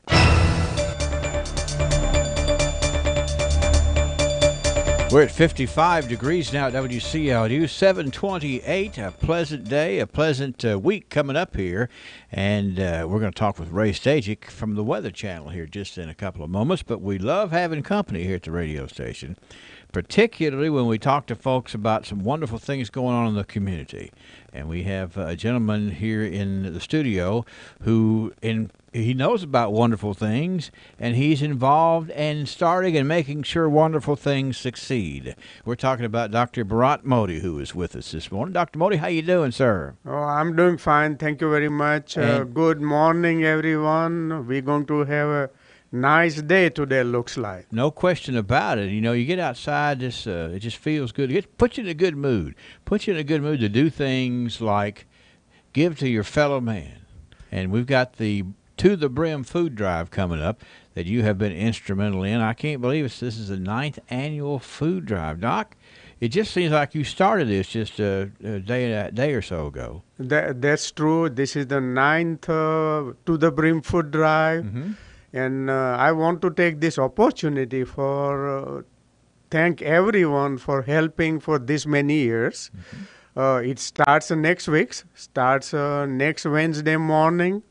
We're at 55 degrees now at WCLU, 728, a pleasant day, a pleasant week coming up here. And we're going to talk with Ray Stajic from the Weather Channel here just in a couple of moments. But we love having company here at the radio station, particularly when we talk to folks about some wonderful things going on in the community. And we have a gentleman here in the studio who he knows about wonderful things, and he's involved in starting and making sure wonderful things succeed. We're talking about Dr. Bharat Modi, who is with us this morning. Dr. Modi, how you doing, sir? Oh, I'm doing fine. Thank you very much. Good morning, everyone. We're going to have a nice day today, looks like. No question about it. You know, you get outside, it just feels good. It puts you in a good mood. Puts you in a good mood to do things like give to your fellow man. And we've got the To the Brim food drive coming up that you have been instrumental in. I can't believe this is the 9th annual food drive. Doc, it just seems like you started this just a day or so ago. That's true. This is the 9th To the Brim food drive. Mm-hmm. And I want to take this opportunity for thank everyone for helping for this many years. Mm-hmm. It starts next week, next Wednesday morning,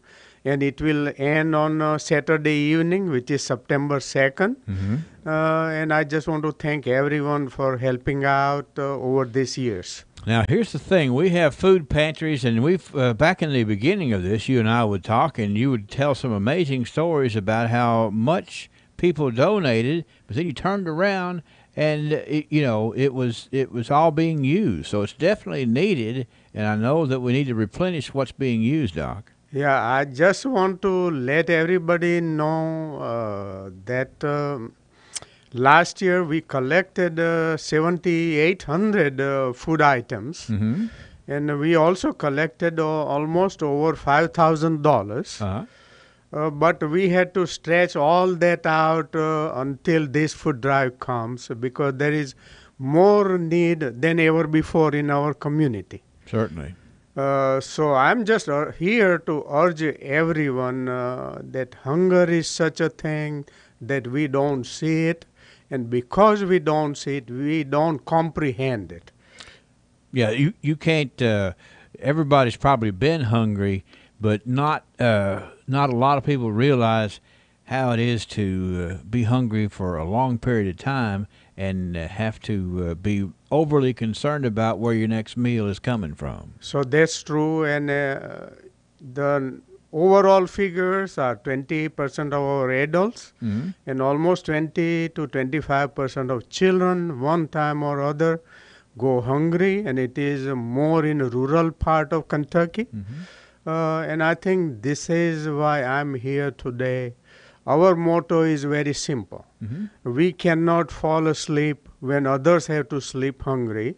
and it will end on Saturday evening, which is September 2nd. Mm-hmm. And I just want to thank everyone for helping out over these years. Now, here's the thing. We have food pantries, and we've back in the beginning of this, you and I would talk, and you would tell some amazing stories about how much people donated, but then you turned around, and, it was all being used. So it's definitely needed, and I know that we need to replenish what's being used, Doc. Yeah, I just want to let everybody know that last year we collected 7,800 food items, mm-hmm. and we also collected almost over $5,000. Uh-huh. But we had to stretch all that out until this food drive comes, because there is more need than ever before in our community. Certainly. So I'm just here to urge everyone that hunger is such a thing that we don't see it. And because we don't see it, we don't comprehend it. Yeah, you can't, everybody's probably been hungry, but not a lot of people realize how it is to be hungry for a long period of time and have to be overly concerned about where your next meal is coming from. So that's true, and the overall figures are 20% of our adults and almost 20 to 25% of children one time or other go hungry, and it is more in rural part of Kentucky. And I think this is why I'm here today. Our motto is very simple. We cannot fall asleep when others have to sleep hungry.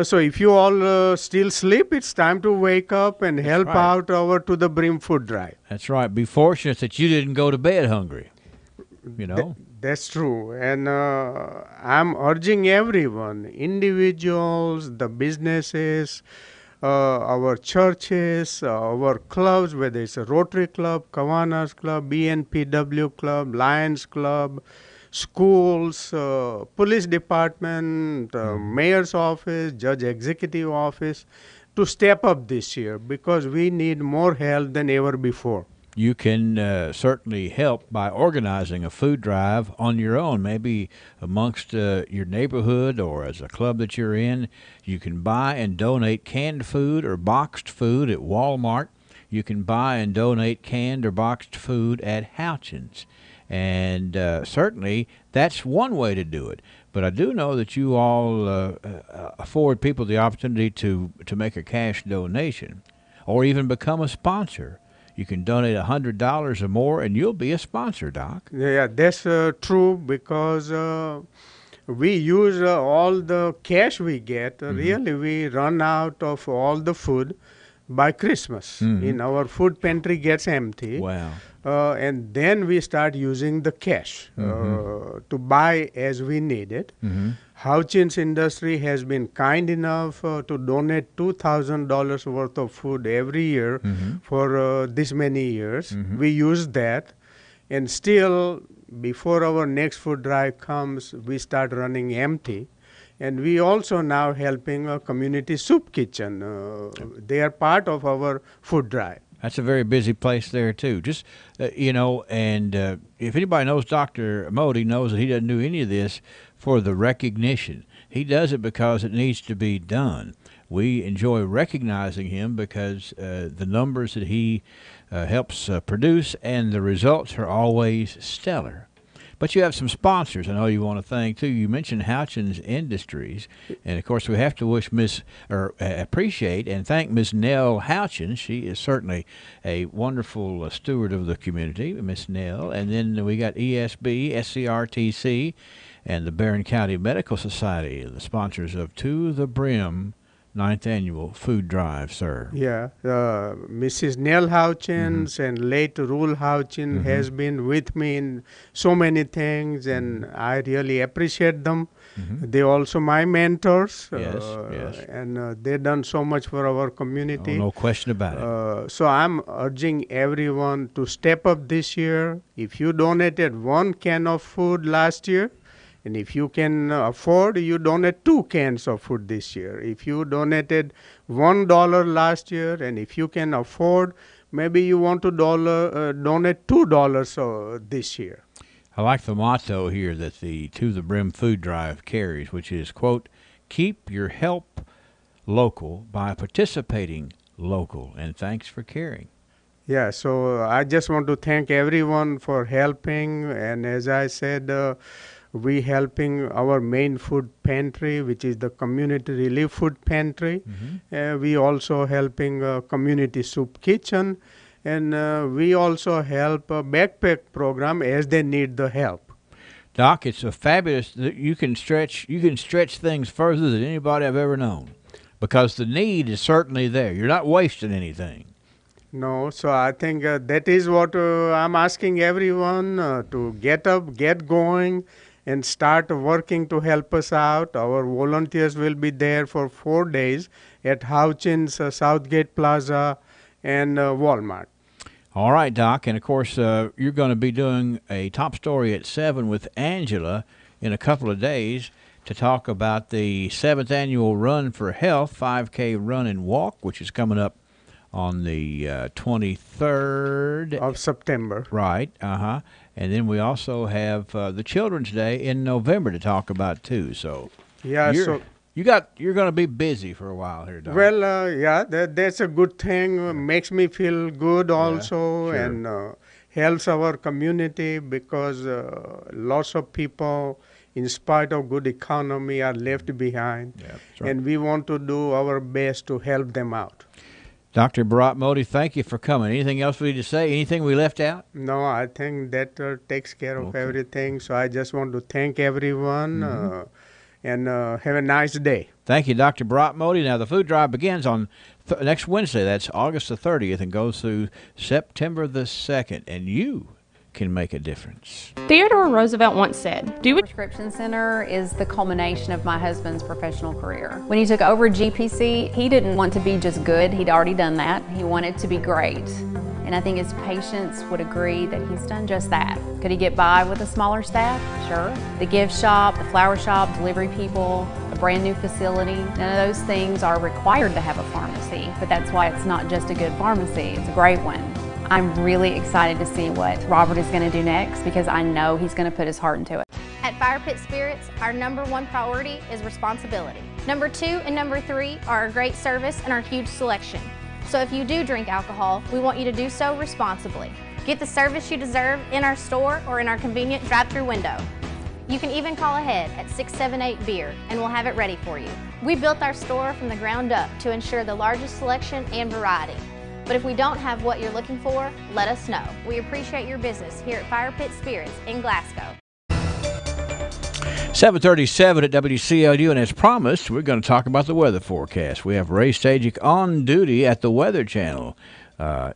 So if you all still sleep, it's time to wake up and help out our To the Brim food drive. That's right. Be fortunate that you didn't go to bed hungry. You know? That's true. And I'm urging everyone, individuals, the businesses, our churches, our clubs, whether it's a Rotary Club, Kiwanis Club, BNPW Club, Lions Club, schools, police department, mayor's office, judge executive office, to step up this year because we need more help than ever before. You can certainly help by organizing a food drive on your own, maybe amongst your neighborhood or as a club that you're in. You can buy and donate canned food or boxed food at Walmart. You can buy and donate canned or boxed food at Houchins. And certainly that's one way to do it. But I do know that you all afford people the opportunity to make a cash donation or even become a sponsor. You can donate $100 or more, and you'll be a sponsor, Doc. Yeah, that's true because we use all the cash we get. Really, we run out of all the food by Christmas. In our food pantry gets empty. Wow. And then we start using the cash to buy as we need it. Houchins Industry has been kind enough to donate $2,000 worth of food every year for this many years. We use that, and still, before our next food drive comes, we start running empty. And we also now helping a community soup kitchen. They are part of our food drive. That's a very busy place there, too. Just, and if anybody knows Dr. Modi, knows that he doesn't do any of this for the recognition. He does it because it needs to be done. We enjoy recognizing him because the numbers that he helps produce and the results are always stellar. But you have some sponsors I know you want to thank, too. You mentioned Houchins Industries. And, of course, we have to appreciate and thank Ms. Nell Houchins. She is certainly a wonderful steward of the community, Ms. Nell. And then we got ESB, SCRTC, and the Barron County Medical Society, the sponsors of To the Brim 9th Annual Food Drive, sir. Yeah, Mrs. Nell Houchins and late Rule Houchins has been with me in so many things, and I really appreciate them. They also my mentors, and they done so much for our community. No question about it. So I'm urging everyone to step up this year. If you donated 1 can of food last year, and if you can afford, you donate 2 cans of food this year. If you donated $1 last year, and if you can afford, maybe you want to donate $2 this year. I like the motto here that the To the Brim food drive carries, which is, quote, keep your help local by participating local, and thanks for caring. Yeah, so I just want to thank everyone for helping, and as I said, we helping our main food pantry, which is the community relief food pantry. We also helping community soup kitchen, and we also help a backpack program as they need the help. Doc, it's a fabulous. You can stretch things further than anybody I've ever known, because the need is certainly there. You're not wasting anything. No, so I think that is what I'm asking everyone to get up, get going, and start working to help us out. Our volunteers will be there for 4 days at Houchins, Southgate Plaza, and Walmart. All right, Doc. And, of course, you're going to be doing a top story at 7 with Angela in a couple of days to talk about the 7th Annual Run for Health, 5K Run and Walk, which is coming up on the 23rd of September. Right. And then we also have the Children's Day in November to talk about too. So yeah, you're going to be busy for a while here, Doc. Well, yeah, that's a good thing. Makes me feel good also, and helps our community because lots of people, in spite of good economy, are left behind, and we want to do our best to help them out. Dr. Bharat Modi, thank you for coming. Anything else we need to say? Anything we left out? No, I think that takes care of everything. So I just want to thank everyone and have a nice day. Thank you, Dr. Bharat Modi. Now, the food drive begins on next Wednesday. That's August the 30th and goes through September the 2nd. And you can make a difference. Theodore Roosevelt once said, Prescription Center is the culmination of my husband's professional career. When he took over GPC, he didn't want to be just good. He'd already done that. He wanted to be great. And I think his patients would agree that he's done just that. Could he get by with a smaller staff? Sure. The gift shop, the flower shop, delivery people, a brand new facility, none of those things are required to have a pharmacy. But that's why it's not just a good pharmacy, it's a great one. I'm really excited to see what Robert is going to do next because I know he's going to put his heart into it. At Fire Pit Spirits, our #1 priority is responsibility. Number 2 and number 3 are our great service and our huge selection. So if you do drink alcohol, we want you to do so responsibly. Get the service you deserve in our store or in our convenient drive-through window. You can even call ahead at 678-BEER and we'll have it ready for you. We built our store from the ground up to ensure the largest selection and variety. But if we don't have what you're looking for, let us know. We appreciate your business here at Fire Pit Spirits in Glasgow. 7:37 at WCLU, and as promised, we're going to talk about the weather forecast. We have Ray Stajic on duty at the Weather Channel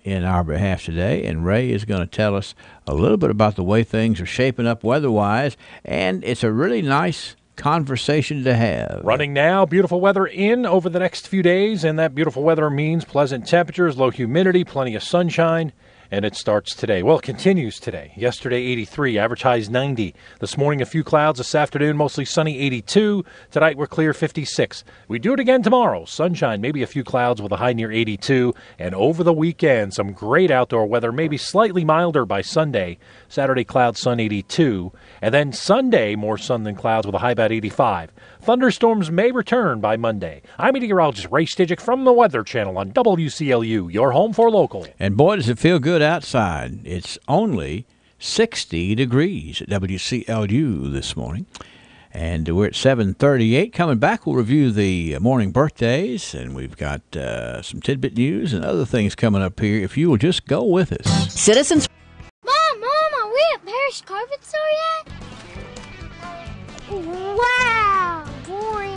in our behalf today, and Ray is going to tell us a little bit about the way things are shaping up weather-wise, and it's a really nice conversation to have. Running now, beautiful weather in over the next few days, and that beautiful weather means pleasant temperatures, low humidity, plenty of sunshine, and it starts today. Well, it continues today. Yesterday, 83, average highs 90. This morning, a few clouds. This afternoon, mostly sunny, 82. Tonight, we're clear, 56. We do it again tomorrow. Sunshine, maybe a few clouds with a high near 82. And over the weekend, some great outdoor weather, maybe slightly milder by Sunday. Saturday, clouds, sun, 82. And then Sunday, more sun than clouds with a high about 85. Thunderstorms may return by Monday. I'm meteorologist Ray Stajic from the Weather Channel on WCLU, your home for local. And boy, does it feel good outside. It's only 60 degrees at WCLU this morning. And we're at 7:38. Coming back, we'll review the morning birthdays, and we've got some tidbit news and other things coming up here. If you will just go with us. Citizens. Mom, are we at Parrish Carpet Store yet? Wow! Boring.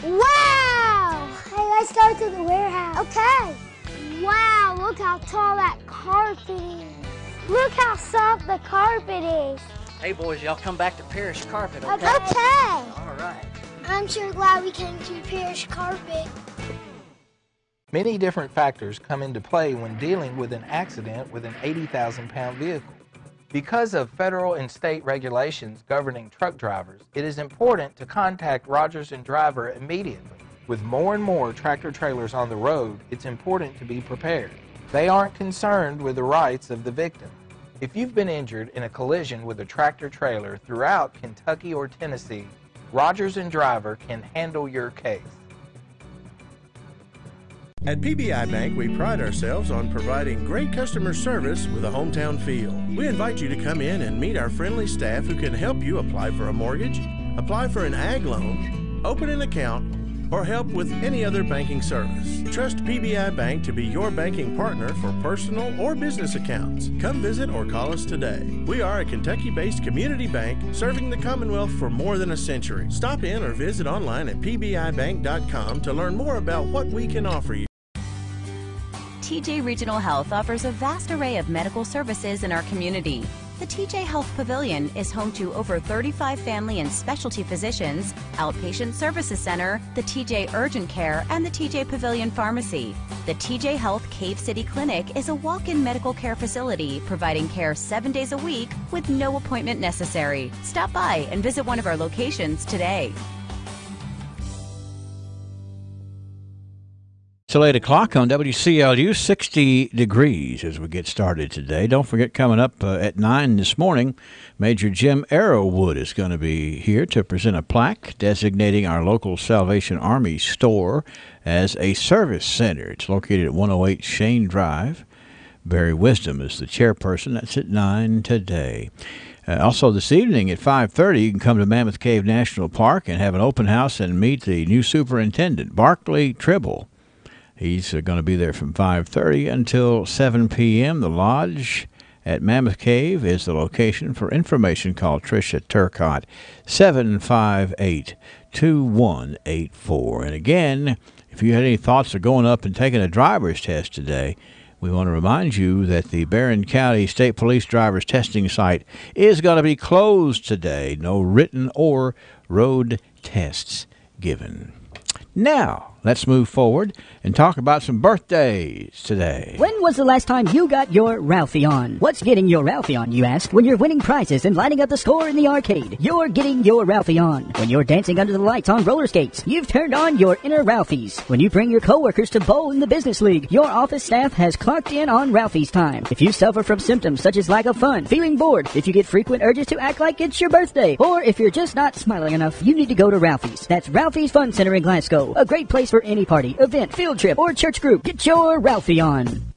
Wow! Hey, let's go to the warehouse. Okay. Wow, look how tall that carpet is. Look how soft the carpet is. Hey, boys, y'all come back to Parrish Carpet, okay? Okay. All right. I'm sure glad we came to Parrish Carpet. Many different factors come into play when dealing with an accident with an 80,000-pound vehicle. Because of federal and state regulations governing truck drivers, it is important to contact Rogers & Driver immediately. With more and more tractor-trailers on the road, it's important to be prepared. They aren't concerned with the rights of the victim. If you've been injured in a collision with a tractor-trailer throughout Kentucky or Tennessee, Rogers & Driver can handle your case. At PBI Bank, we pride ourselves on providing great customer service with a hometown feel. We invite you to come in and meet our friendly staff who can help you apply for a mortgage, apply for an ag loan, open an account, or help with any other banking service. Trust PBI Bank to be your banking partner for personal or business accounts. Come visit or call us today. We are a Kentucky-based community bank serving the Commonwealth for more than a century. Stop in or visit online at pbibank.com to learn more about what we can offer you. TJ Regional Health offers a vast array of medical services in our community. The TJ Health Pavilion is home to over 35 family and specialty physicians, outpatient services center, the TJ Urgent Care, and the TJ Pavilion Pharmacy. The TJ Health Cave City Clinic is a walk-in medical care facility providing care 7 days a week with no appointment necessary. Stop by and visit one of our locations today. Till 8 o'clock on WCLU, 60 degrees as we get started today. Don't forget, coming up at 9 this morning, Major Jim Arrowwood is going to be here to present a plaque designating our local Salvation Army store as a service center. It's located at 108 Shane Drive. Barry Wisdom is the chairperson. That's at 9 today. Also this evening at 5:30, you can come to Mammoth Cave National Park and have an open house and meet the new superintendent, Barkley Tribble. He's going to be there from 5:30 until 7 p.m. The lodge at Mammoth Cave is the location. For information, call Tricia Turcott, 758-2184. And again, if you had any thoughts of going up and taking a driver's test today, we want to remind you that the Barron County State Police driver's testing site is going to be closed today. No written or road tests given. Now, let's move forward and talk about some birthdays today. When was the last time you got your Ralphie on? What's getting your Ralphie on, you ask? When you're winning prizes and lighting up the score in the arcade, you're getting your Ralphie on. When you're dancing under the lights on roller skates, you've turned on your inner Ralphies. When you bring your coworkers to bowl in the business league, your office staff has clocked in on Ralphie's time. If you suffer from symptoms such as lack of fun, feeling bored, if you get frequent urges to act like it's your birthday, or if you're just not smiling enough, you need to go to Ralphie's. That's Ralphie's Fun Center in Glasgow. A great place for any party, event, field trip, or church group. Get your Ralphie on.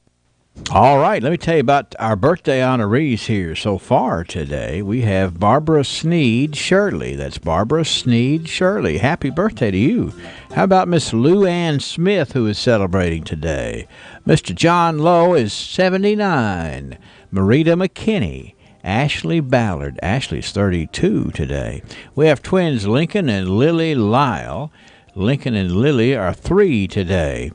All right, let me tell you about our birthday honorees here so far today. We have Barbara Sneed Shirley. That's Barbara Sneed Shirley. Happy birthday to you. How about Miss Lou Ann Smith, who is celebrating today? Mr. John Lowe is 79. Marita McKinney. Ashley Ballard. Ashley's 32 today. We have twins Lincoln and Lily Lyle. Lincoln and Lily are 3 today.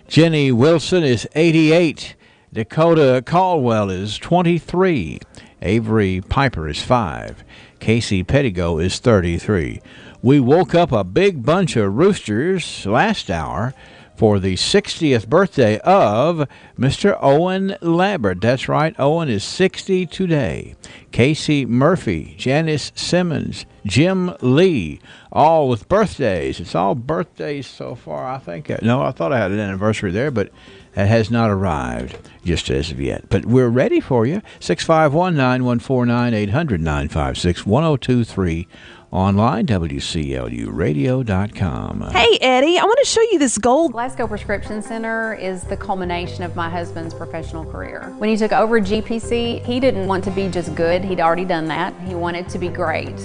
Jenny Wilson is 88. Dakota Caldwell is 23. Avery Piper is 5. Casey Pettigo is 33. We woke up a big bunch of roosters last hour for the 60th birthday of Mr. Owen Labbard. That's right, Owen is 60 today. Casey Murphy, Janice Simmons, Jim Lee, all with birthdays. It's all birthdays so far, I think. No, I thought I had an anniversary there, but that has not arrived just as of yet. But we're ready for you. 651-914-9800-956-1023. Online, WCLUradio.com. Hey, Eddie, I want to show you this gold. Glasgow Prescription Center is the culmination of my husband's professional career. When he took over GPC, he didn't want to be just good. He'd already done that. He wanted to be great.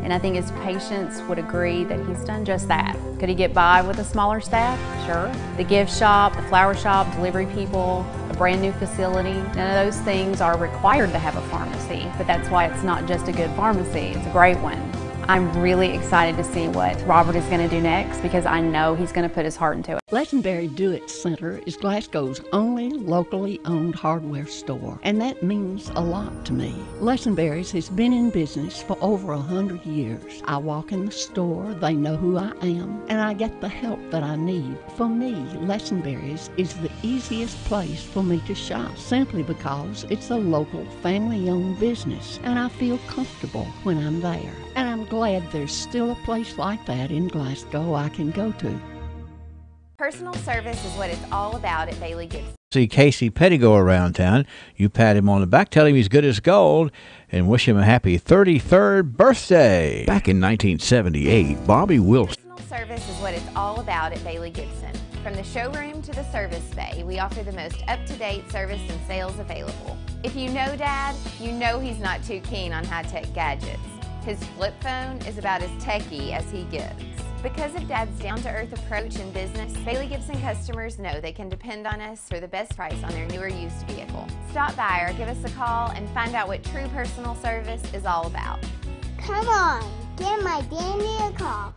And I think his patients would agree that he's done just that. Could he get by with a smaller staff? Sure. The gift shop, the flower shop, delivery people, a brand new facility, none of those things are required to have a pharmacy, but that's why it's not just a good pharmacy, it's a great one. I'm really excited to see what Robert is going to do next because I know he's going to put his heart into it. Lesenberry Do-It Center is Glasgow's only locally owned hardware store, and that means a lot to me. Lesenberry's has been in business for over 100 years. I walk in the store, they know who I am, and I get the help that I need. For me, Lesenberry's is the easiest place for me to shop, simply because it's a local family-owned business, and I feel comfortable when I'm there. And I'm glad there's still a place like that in Glasgow I can go to. Personal service is what it's all about at Bailey Gibson. See Casey Pettigo around town. You pat him on the back, tell him he's good as gold, and wish him a happy 33rd birthday. Back in 1978, Bobby Wilson. Personal service is what it's all about at Bailey Gibson. From the showroom to the service bay, we offer the most up-to-date service and sales available. If you know Dad, you know he's not too keen on high-tech gadgets. His flip phone is about as techy as he gets. Because of Dad's down-to-earth approach in business, Bailey Gibson customers know they can depend on us for the best price on their newer used vehicle. Stop by or give us a call and find out what true personal service is all about. Come on, give my dandy a call.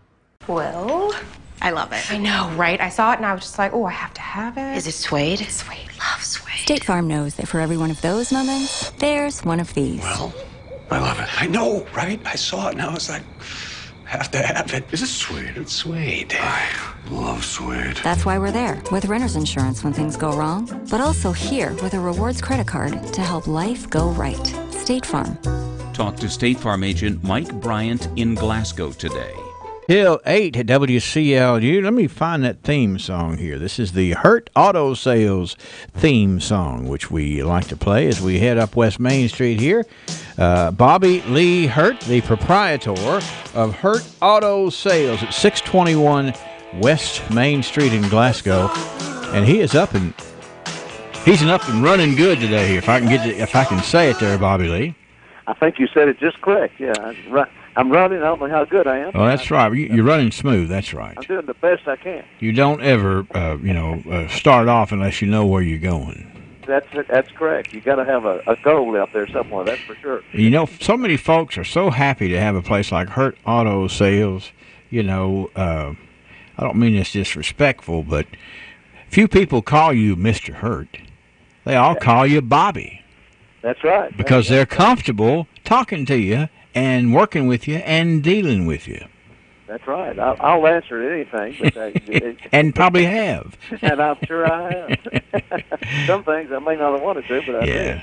Well, I love it. I know, right? I saw it and I was just like, oh, I have to have it. Is it suede? It's suede. Love suede. State Farm knows that for every one of those moments, there's one of these. Well, I love it. I know, right? I saw it and I was like, have to have it. Is it suede? It's suede. I love suede. That's why we're there with renter's insurance when things go wrong, but also here with a rewards credit card to help life go right. State Farm. Talk to State Farm agent Mike Bryant in Glasgow today. Till 8 at WCLU. Let me find that theme song here. This is the Hurt Auto Sales theme song, which we like to play as we head up West Main Street here. Bobby Lee Hurt, the proprietor of Hurt Auto Sales at 621 West Main Street in Glasgow. And he is up and running good today here. If I can say it there, Bobby Lee. I think you said it just correct. Yeah, I'm running. I don't know how good I am. Oh, that's right. You're running smooth. That's right. I'm doing the best I can. You don't ever, start off unless you know where you're going. That's correct. You got to have a goal out there somewhere. That's for sure. So many folks are so happy to have a place like Hurt Auto Sales. I don't mean it's disrespectful, but few people call you Mr. Hurt. They all call you Bobby. That's right. Because they're comfortable talking to you and working with you and dealing with you. That's right. I'll answer anything. But and probably have. And I'm sure I have. Some things I may not have wanted to, but I did.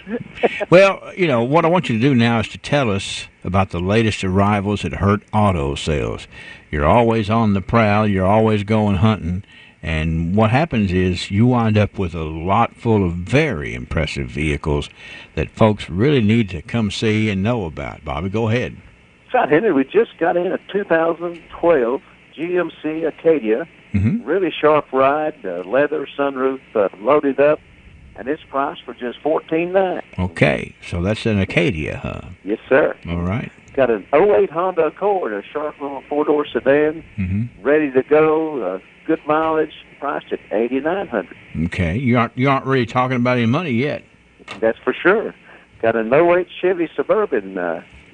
Well, what I want you to do now is to tell us about the latest arrivals at Hurt Auto Sales. You're always on the prowl. You're always going hunting. And what happens is you wind up with a lot full of very impressive vehicles that folks really need to come see and know about. Bobby, go ahead. That's right, Henry. We just got in a 2012 GMC Acadia. Mm-hmm. Really sharp ride, leather sunroof, loaded up, and it's priced for just $14,900. Okay, so that's an Acadia, huh? Yes, sir. All right. Got an 08 Honda Accord, a sharp little four-door sedan, ready to go, good mileage, priced at $8,900. Okay, you aren't really talking about any money yet. That's for sure. Got an 08 Chevy Suburban.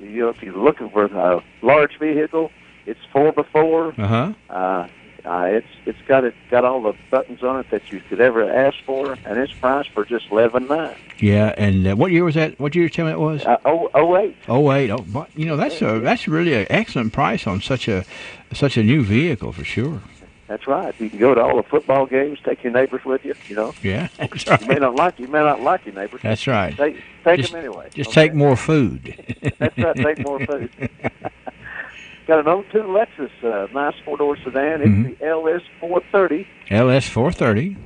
If you're looking for a large vehicle, it's 4x4. It's got all the buttons on it that you could ever ask for, and it's priced for just $11,900. Yeah, and what year was that? What year tell me it was? 08. 08. Oh, but, that's really an excellent price on such a new vehicle for sure. That's right. You can go to all the football games, take your neighbors with you. Yeah, that's right. You may not like your neighbors. That's right. Take them anyway. Just take more food. That's right. Take more food. Got an 02 Lexus, nice four-door sedan. It's the LS 430. LS 430.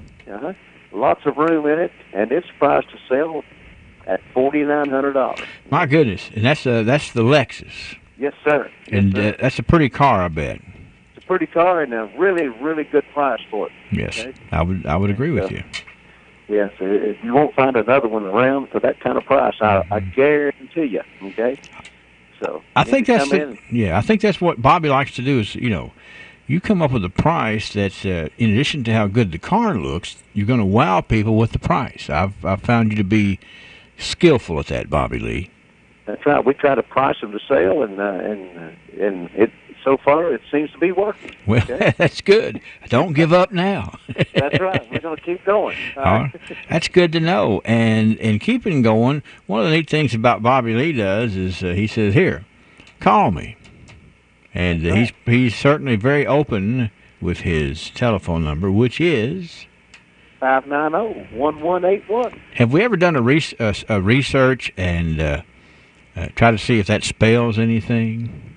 Lots of room in it, and it's priced to sell at $4,900. My goodness, and that's the Lexus. Yes, sir. And that's a pretty car, I bet. It's a pretty car and a really, really good price for it. Yes, okay? I would agree with you. Yes, you won't find another one around for that kind of price. I guarantee you. Okay. So I think that's what Bobby likes to do is, you come up with a price that's, in addition to how good the car looks, you're going to wow people with the price. I've found you to be skillful at that, Bobby Lee. That's right. We try to price them to sale, and it so far it seems to be working. Well, okay? That's good. Don't give up now. That's right. We're going to keep going. All right. That's good to know. And keeping going, one of the neat things about Bobby Lee does is he says, "Here, call me." And he's certainly very open with his telephone number, which is 590-1181. Have we ever done a research and try to see if that spells anything?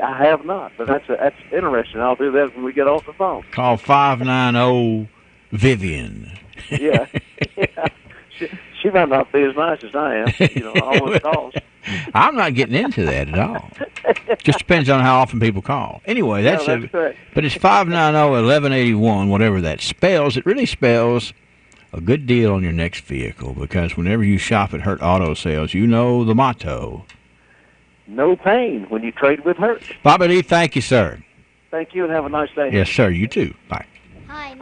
I have not, but that's interesting. I'll do that when we get off the phone. Call 590 Vivian. Yeah. She might not be as nice as I am. Always calls. I'm not getting into that at all. Just depends on how often people call. Anyway, that's correct. But it's 590-1181, whatever that spells. It really spells a good deal on your next vehicle, because whenever you shop at Hurt Auto Sales, you know the motto. No pain when you trade with Hurt. Bobby Lee, thank you, sir. Thank you, and have a nice day. Yes, sir. You too. Bye. Hi,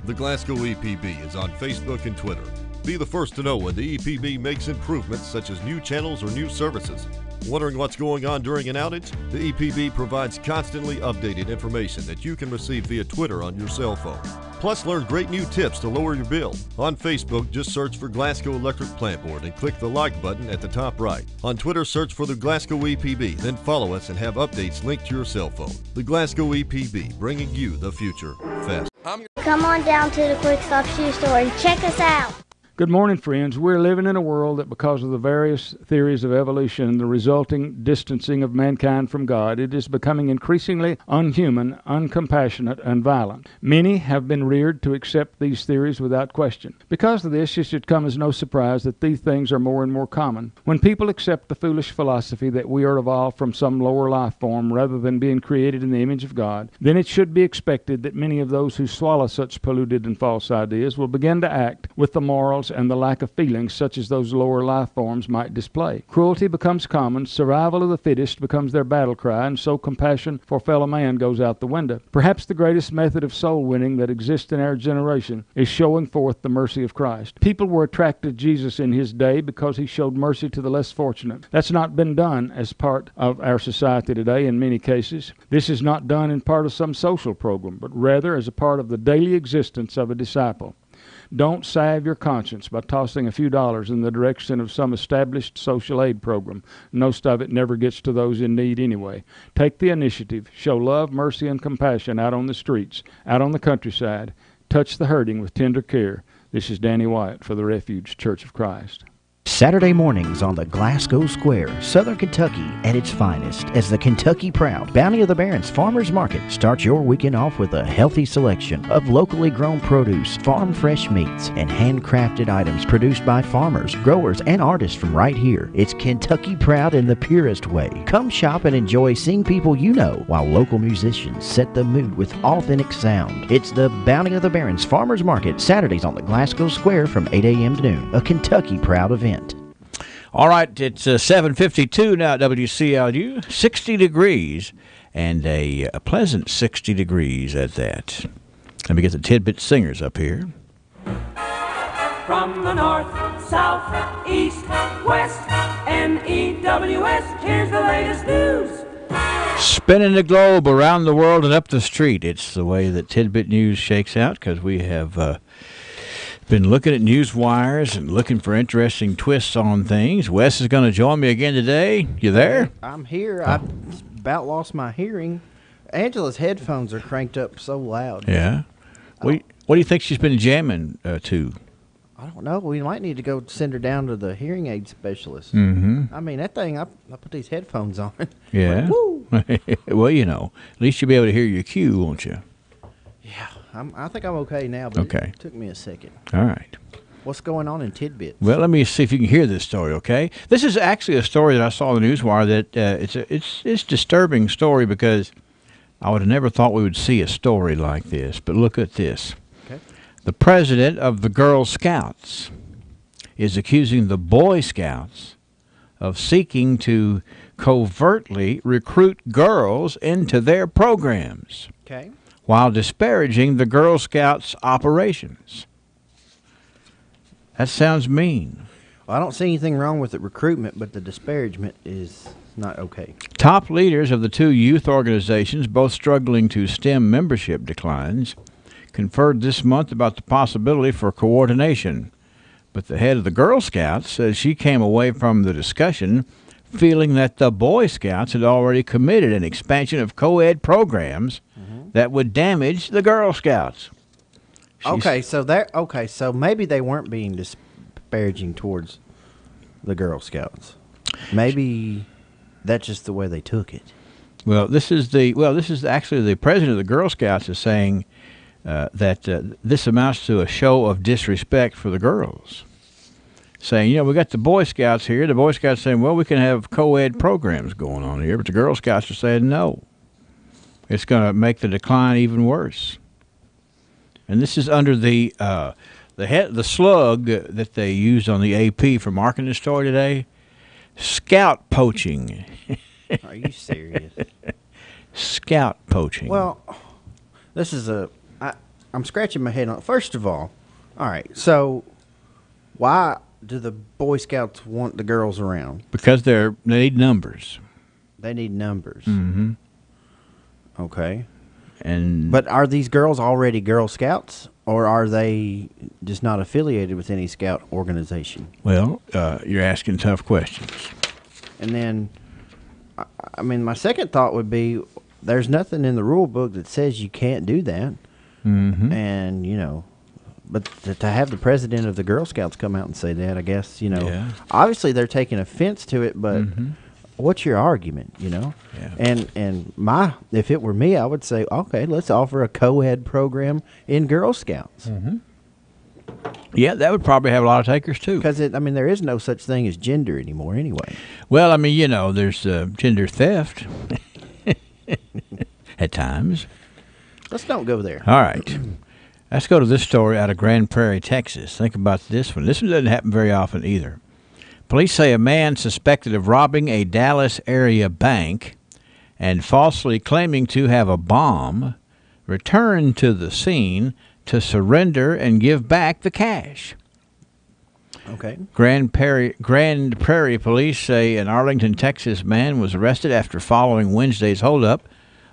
The Glasgow EPB is on Facebook and Twitter. Be the first to know when the EPB makes improvements such as new channels or new services. Wondering what's going on during an outage? The EPB provides constantly updated information that you can receive via Twitter on your cell phone. Plus, learn great new tips to lower your bill. On Facebook, just search for Glasgow Electric Plant Board and click the like button at the top right. On Twitter, search for the Glasgow EPB, then follow us and have updates linked to your cell phone. The Glasgow EPB, bringing you the future fast. Come on down to the Quick Stop Shoe Store and check us out. Good morning, friends. We're living in a world that, because of the various theories of evolution and the resulting distancing of mankind from God, it is becoming increasingly unhuman, uncompassionate, and violent. Many have been reared to accept these theories without question. Because of this, it should come as no surprise that these things are more and more common. When people accept the foolish philosophy that we are evolved from some lower life form rather than being created in the image of God, then it should be expected that many of those who swallow such polluted and false ideas will begin to act with the morals and the lack of feelings such as those lower life forms might display. Cruelty becomes common, survival of the fittest becomes their battle cry, and so compassion for fellow man goes out the window. Perhaps the greatest method of soul winning that exists in our generation is showing forth the mercy of Christ. People were attracted to Jesus in his day because he showed mercy to the less fortunate. That's not been done as part of our society today in many cases. This is not done in part of some social program, but rather as a part of the daily existence of a disciple. Don't salve your conscience by tossing a few dollars in the direction of some established social aid program. Most of it never gets to those in need anyway. Take the initiative. Show love, mercy, and compassion out on the streets, out on the countryside. Touch the hurting with tender care. This is Danny Wyatt for the Refuge Church of Christ. Saturday mornings on the Glasgow Square, Southern Kentucky at its finest, as the Kentucky Proud Bounty of the Barrens Farmers Market starts your weekend off with a healthy selection of locally grown produce, farm fresh meats, and handcrafted items produced by farmers, growers, and artists from right here. It's Kentucky Proud in the purest way. Come shop and enjoy seeing people you know, while local musicians set the mood with authentic sound. It's the Bounty of the Barrens Farmers Market, Saturdays on the Glasgow Square from 8 a.m. to noon. A Kentucky Proud event. All right, it's 7:52 now at WCLU, 60 degrees, and a pleasant 60 degrees at that. Let me get the Tidbit Singers up here. From the north, south, east, west, NEWS, here's the latest news. Spinning the globe around the world and up the street. It's the way that Tidbit News shakes out, because we have been looking at news wires and looking for interesting twists on things. Wes is going to join me again today. You there? I'm here. I about lost my hearing. Angela's headphones are cranked up so loud. Yeah. What do you think she's been jamming to? I don't know. We might need to go send her down to the hearing aid specialist. Mm-hmm. I mean, that thing, I put these headphones on. Yeah. Woo! Well, you know, at least you'll be able to hear your cue, won't you? Yeah. I think I'm okay now, but it took me a second. All right. What's going on in Tidbits? Well, let me see if you can hear this story, okay? This is actually a story that I saw on the newswire that it's a disturbing story, because I would have never thought we would see a story like this. But look at this. Okay. The president of the Girl Scouts is accusing the Boy Scouts of seeking to covertly recruit girls into their programs. Okay. While disparaging the Girl Scouts' operations. That sounds mean. Well, I don't see anything wrong with the recruitment, but the disparagement is not okay. Top leaders of the two youth organizations, both struggling to stem membership declines, conferred this month about the possibility for coordination. But the head of the Girl Scouts says she came away from the discussion feeling that the Boy Scouts had already committed an expansion of co-ed programs that would damage the Girl Scouts. So maybe they weren't being disparaging towards the Girl Scouts. Maybe that's just the way they took it. Well, this is actually the president of the Girl Scouts is saying that this amounts to a show of disrespect for the girls. Saying, we got the Boy Scouts here. The Boy Scouts saying, well, we can have co-ed programs going on here, but the Girl Scouts are saying no. It's going to make the decline even worse. And this is under the slug that they used on the AP for marketing the story today. Scout poaching. Are you serious? Scout poaching. Well, this is I'm scratching my head on. First of all right, so why do the Boy Scouts want the girls around? Because they need numbers. They need numbers. Mm-hmm. Okay. But are these girls already Girl Scouts, or are they just not affiliated with any scout organization? Well, you're asking tough questions. And then, I mean, my second thought would be, there's nothing in the rule book that says you can't do that. Mm-hmm. And, But to have the president of the Girl Scouts come out and say that, I guess, obviously they're taking offense to it, but what's your argument, Yeah. And if it were me, I would say, okay, let's offer a co-ed program in Girl Scouts. Yeah, that would probably have a lot of takers, too. Because, there is no such thing as gender anymore anyway. Well, there's gender theft at times. Let's don't go there. All right. Let's go to this story out of Grand Prairie, Texas. Think about this one. This one doesn't happen very often either. Police say a man suspected of robbing a Dallas area bank and falsely claiming to have a bomb returned to the scene to surrender and give back the cash. Okay. Grand Prairie police say an Arlington, Texas man was arrested after following Wednesday's holdup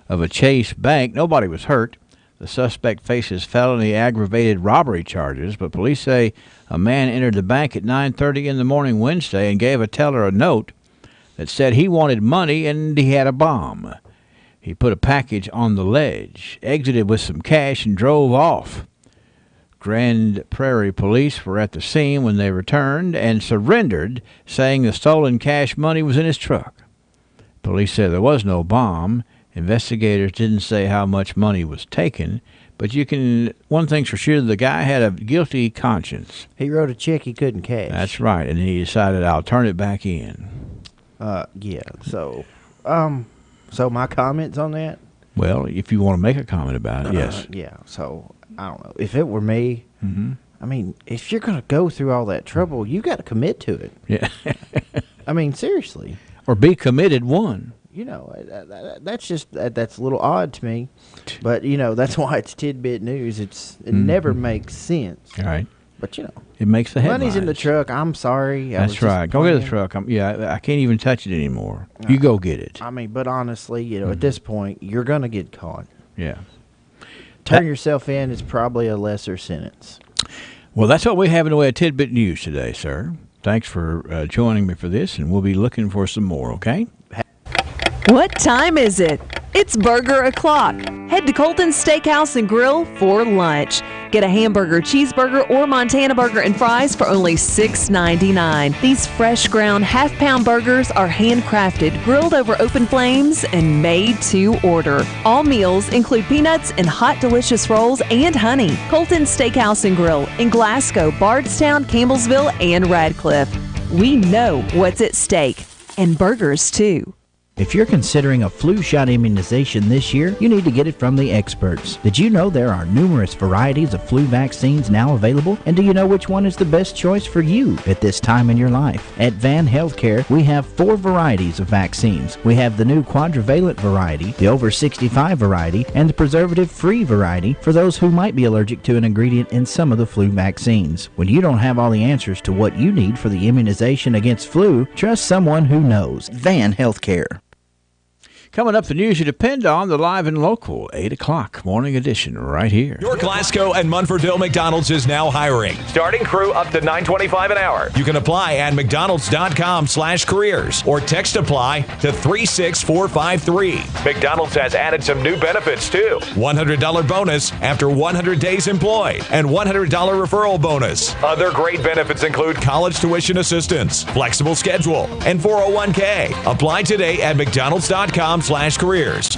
of a Chase bank. Nobody was hurt. The suspect faces felony aggravated robbery charges, but police say a man entered the bank at 9:30 in the morning Wednesday and gave a teller a note that said he wanted money and he had a bomb. He put a package on the ledge, exited with some cash, and drove off. Grand Prairie police were at the scene when they returned and surrendered, saying the stolen cash money was in his truck. Police said there was no bomb. Investigators didn't say how much money was taken, but one thing's for sure, the guy had a guilty conscience. He wrote a check he couldn't cash. That's right, and he decided, I'll turn it back in. Yeah, so my comments on that? Well, if you want to make a comment about it, yes. Yeah, so, I don't know. If it were me, if you're going to go through all that trouble, you got to commit to it. Yeah. Seriously. Or be committed one. That's that's a little odd to me, but that's why it's tidbit news. It never makes sense. All right, but it makes the headlines. Money's in the truck. I'm sorry. That's right. Go get the truck. I can't even touch it anymore. You go get it. But honestly, at this point, you're gonna get caught. Yeah. Turn yourself in is probably a lesser sentence. Well, that's what we have in the way of tidbit news today, sir. Thanks for joining me for this, and we'll be looking for some more. Okay. What time is it? It's burger o'clock. Head to Colton's Steakhouse and Grill for lunch. Get a hamburger, cheeseburger, or Montana burger and fries for only $6.99. These fresh ground half-pound burgers are handcrafted, grilled over open flames, and made to order. All meals include peanuts and hot, delicious rolls and honey. Colton's Steakhouse and Grill in Glasgow, Bardstown, Campbellsville, and Radcliffe. We know what's at stake, and burgers too. If you're considering a flu shot immunization this year, you need to get it from the experts. Did you know there are numerous varieties of flu vaccines now available? And do you know which one is the best choice for you at this time in your life? At Van Healthcare, we have 4 varieties of vaccines. We have the new quadrivalent variety, the over 65 variety, and the preservative-free variety for those who might be allergic to an ingredient in some of the flu vaccines. When you don't have all the answers to what you need for the immunization against flu, trust someone who knows. Van Healthcare. Coming up, the news you depend on, the live and local, 8 o'clock morning edition right here. Your Glasgow and Munfordville McDonald's is now hiring. Starting crew up to $9.25 an hour. You can apply at mcdonalds.com/careers or text apply to 36453. McDonald's has added some new benefits too. $100 bonus after 100 days employed and $100 referral bonus. Other great benefits include college tuition assistance, flexible schedule, and 401k. Apply today at mcdonalds.com/careers.